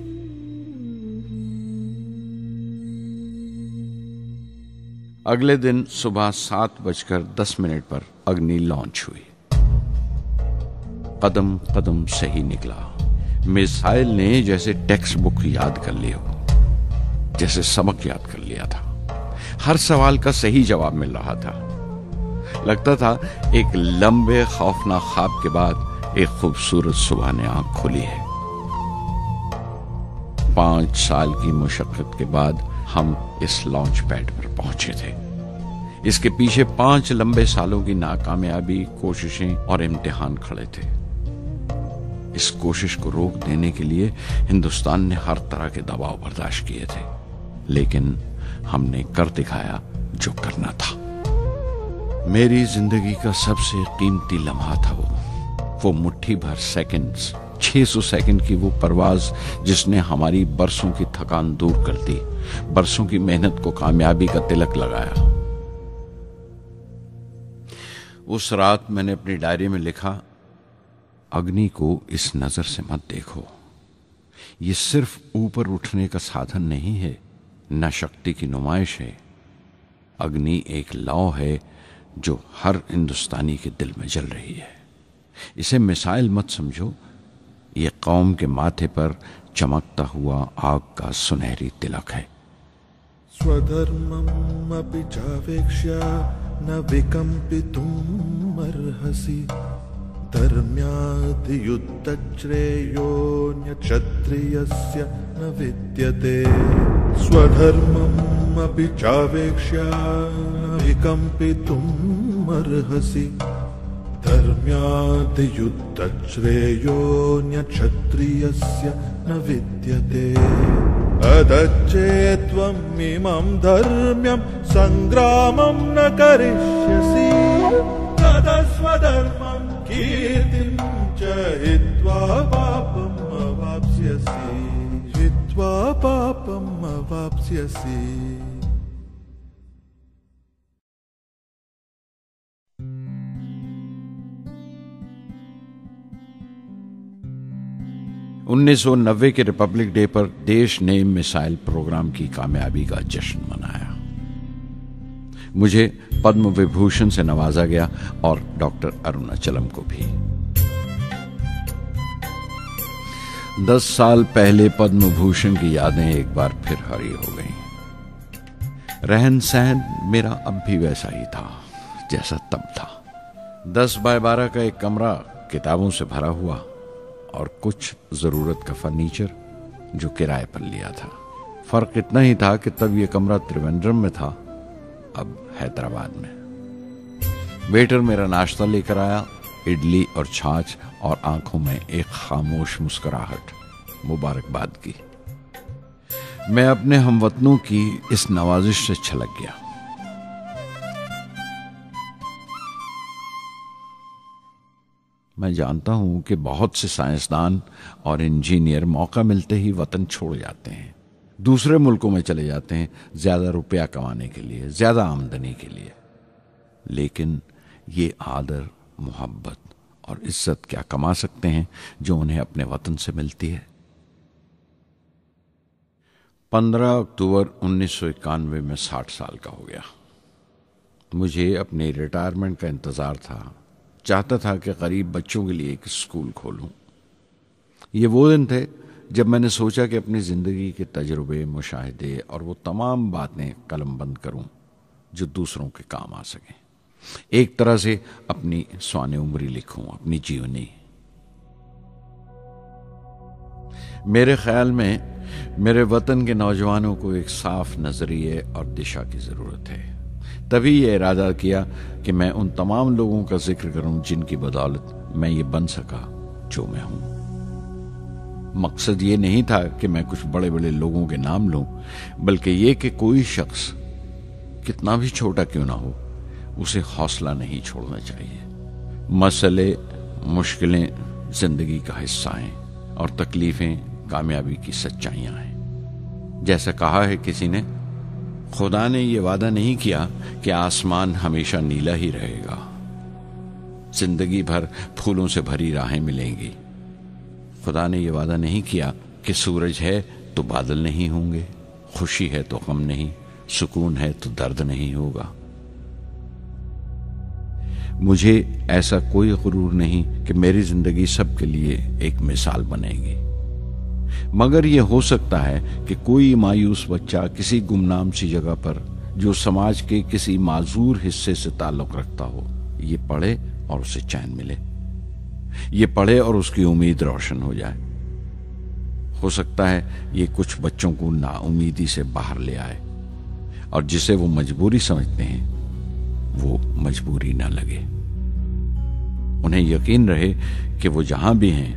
Speaker 1: अगले दिन सुबह 7:10 पर अग्नि लॉन्च हुई। कदम कदम सही निकला। मिसाइल ने जैसे टेक्स्ट बुक याद कर ली हो, जैसे सबक याद कर लिया था। हर सवाल का सही जवाब मिल रहा था। लगता था एक लंबे खौफनाक ख्वाब के बाद एक खूबसूरत सुबह ने आंख खोली है। 5 साल की मुशक्कत के बाद हम इस लॉन्च पैड पर पहुंचे थे। इसके पीछे 5 लंबे सालों की नाकामयाबी, कोशिशें और इम्तिहान खड़े थे। इस कोशिश को रोक देने के लिए हिंदुस्तान ने हर तरह के दबाव बर्दाश्त किए थे, लेकिन हमने कर दिखाया जो करना था। मेरी जिंदगी का सबसे कीमती लम्हा था वो मुट्ठी भर सेकंड्स, 600 सेकंड की वो परवाज जिसने हमारी बरसों की थकान दूर कर दी, बरसों की मेहनत को कामयाबी का तिलक लगाया। उस रात मैंने अपनी डायरी में लिखा, अग्नि को इस नजर से मत देखो। ये सिर्फ ऊपर उठने का साधन नहीं है, न शक्ति की नुमाइश है। अग्नि एक लौ है जो हर हिंदुस्तानी के दिल में जल रही है। इसे मिसाइल मत समझो, ये कौम के माथे पर चमकता हुआ आग का सुनहरी तिलक है।
Speaker 4: स्वधर्मम् अपि चावेक्ष्य न विकम्पितुम् अर्हसि, धर्म्याद् युद्धश्रेयोऽन्यक्षत्रियस्य न विद्यते। स्वधर्मम् अपि चावेक्ष्य न विकम्पितुम् अर्हसि, धर्म्याद् युद्धश्रेयोऽन्यक्षत्रियस्य न विद्यते। अदच्चेत्त्वम् इमं धर्म्यं संग्रामं न करिष्यसि, तदस्वधर्मं कीर्तिं च हित्वा पापम् अवाप्स्यसि, हित्वा पापम् अवाप्स्यसि।
Speaker 1: ,1990 के रिपब्लिक डे पर देश ने मिसाइल प्रोग्राम की कामयाबी का जश्न मनाया। मुझे पद्म विभूषण से नवाजा गया और डॉक्टर अरुणाचलम को भी। 10 साल पहले पद्म भूषण की यादें एक बार फिर हरी हो गईं। रहन सहन मेरा अब भी वैसा ही था जैसा तब था। 10 बाय 12 का एक कमरा किताबों से भरा हुआ और कुछ जरूरत का फर्नीचर जो किराए पर लिया था। फर्क इतना ही था कि तब यह कमरा त्रिवेंद्रम में था, अब हैदराबाद में। वेटर मेरा नाश्ता लेकर आया, इडली और छाछ, और आंखों में एक खामोश मुस्कुराहट मुबारकबाद की। मैं अपने हमवतनों की इस नवाजिश से छलक गया। मैं जानता हूं कि बहुत से साइंसदान और इंजीनियर मौका मिलते ही वतन छोड़ जाते हैं, दूसरे मुल्कों में चले जाते हैं ज्यादा रुपया कमाने के लिए, ज्यादा आमदनी के लिए। लेकिन ये आदर, मोहब्बत और इज्जत क्या कमा सकते हैं जो उन्हें अपने वतन से मिलती है। 15 अक्टूबर 1991 में 60 साल का हो गया। मुझे अपने रिटायरमेंट का इंतज़ार था। चाहता था कि गरीब बच्चों के लिए एक स्कूल खोलूं। ये वो दिन थे जब मैंने सोचा कि अपनी ज़िंदगी के तजुर्बे, मुशाहिदे और वो तमाम बातें कलमबंद करूं जो दूसरों के काम आ सकें। एक तरह से अपनी स्वाने उम्री लिखूं, अपनी जीवनी। मेरे ख्याल में मेरे वतन के नौजवानों को एक साफ नजरिए और दिशा की ज़रूरत है। तभी ये इरादा किया कि मैं उन तमाम लोगों का जिक्र करूं जिनकी बदौलत मैं ये बन सका जो मैं हूं। मकसद ये नहीं था कि मैं कुछ बड़े बड़े लोगों के नाम लूं, बल्कि ये कि कोई शख्स कितना भी छोटा क्यों ना हो, उसे हौसला नहीं छोड़ना चाहिए। मसले, मुश्किलें जिंदगी का हिस्सा हैं और तकलीफें कामयाबी की सच्चाइयां हैं। जैसा कहा है किसी ने, खुदा ने यह वादा नहीं किया कि आसमान हमेशा नीला ही रहेगा, जिंदगी भर फूलों से भरी राहें मिलेंगी। खुदा ने यह वादा नहीं किया कि सूरज है तो बादल नहीं होंगे, खुशी है तो गम नहीं, सुकून है तो दर्द नहीं होगा। मुझे ऐसा कोई गुरूर नहीं कि मेरी जिंदगी सबके लिए एक मिसाल बनेगी, मगर यह हो सकता है कि कोई मायूस बच्चा किसी गुमनाम सी जगह पर जो समाज के किसी माजूर हिस्से से ताल्लुक रखता हो, ये पढ़े और उसे चैन मिले। ये पढ़े और उसकी उम्मीद रोशन हो जाए। हो सकता है ये कुछ बच्चों को नाउमीदी से बाहर ले आए और जिसे वो मजबूरी समझते हैं वो मजबूरी ना लगे। उन्हें यकीन रहे कि वो जहां भी हैं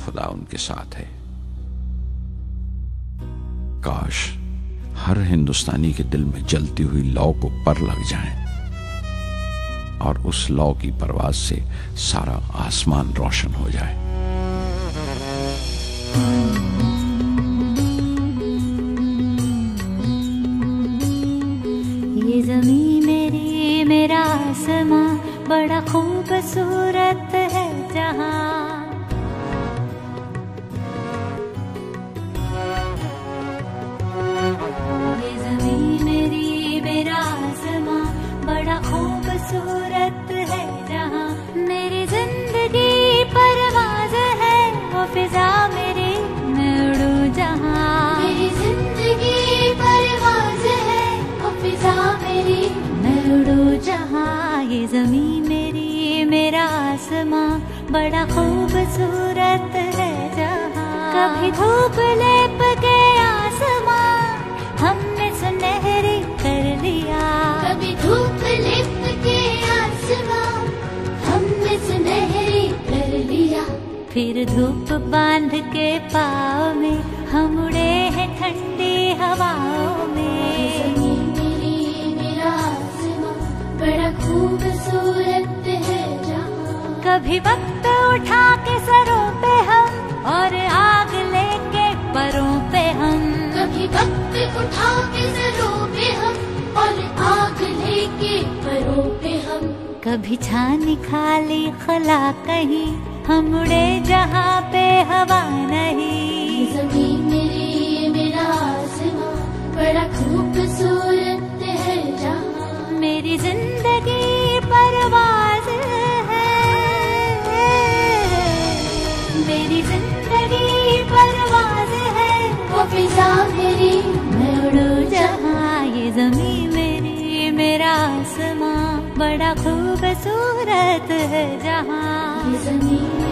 Speaker 1: खुदा उनके साथ है। काश हर हिंदुस्तानी के दिल में जलती हुई लौ को पर लग जाए और उस लौ की परवाज से सारा आसमान रोशन हो जाए।
Speaker 5: ये ज़मीं मेरी, मेरा आसमां, बड़ा खूबसूरत है जहां। ये ज़मीं मेरी, मेरा आसमां, बड़ा खूबसूरत है जहां। मेरी जिंदगी परवाज़ है, वो फिजा मेरी, मैं उड़ूं जहां। मेरी जिंदगी परवाज़ है, वो फिजा मेरी, मैं उड़ूं जहां। ये ज़मीं मेरी, मेरा आसमां, बड़ा खूबसूरत है जहां। कभी धूप लेप के आसमां हमने सुनहरी कर लिया। कभी धूप लेप के आसमां हमने सुनहरी कर लिया। फिर धूप बांध के पाँव में हम उड़े हैं ठंडी हवाओं में। ज़मीं मेरी, मेरा आसमां, बड़ा खूबसूरत है जहां। कभी वक्त उठा के सरों पे हम और आग लेके परों पे हम। कभी वक्त उठा के सरों पे हम और आग लेके परों पे हम। कभी छानी खाली खला कहीं, हम उड़े जहाँ पे हवा नहीं। ज़मीं मेरी, मेरा आसमां, बड़ा खूबसूरत है जहां। मेरी जिंदगी परवाज़ है, मेरी जिंदगी परवाज़ है, वो फिजा मेरी, मैं उड़ूं जहां। ये ज़मीं मेरी, मेरा आसमां, बड़ा खूबसूरत है जहां। ये ज़मीं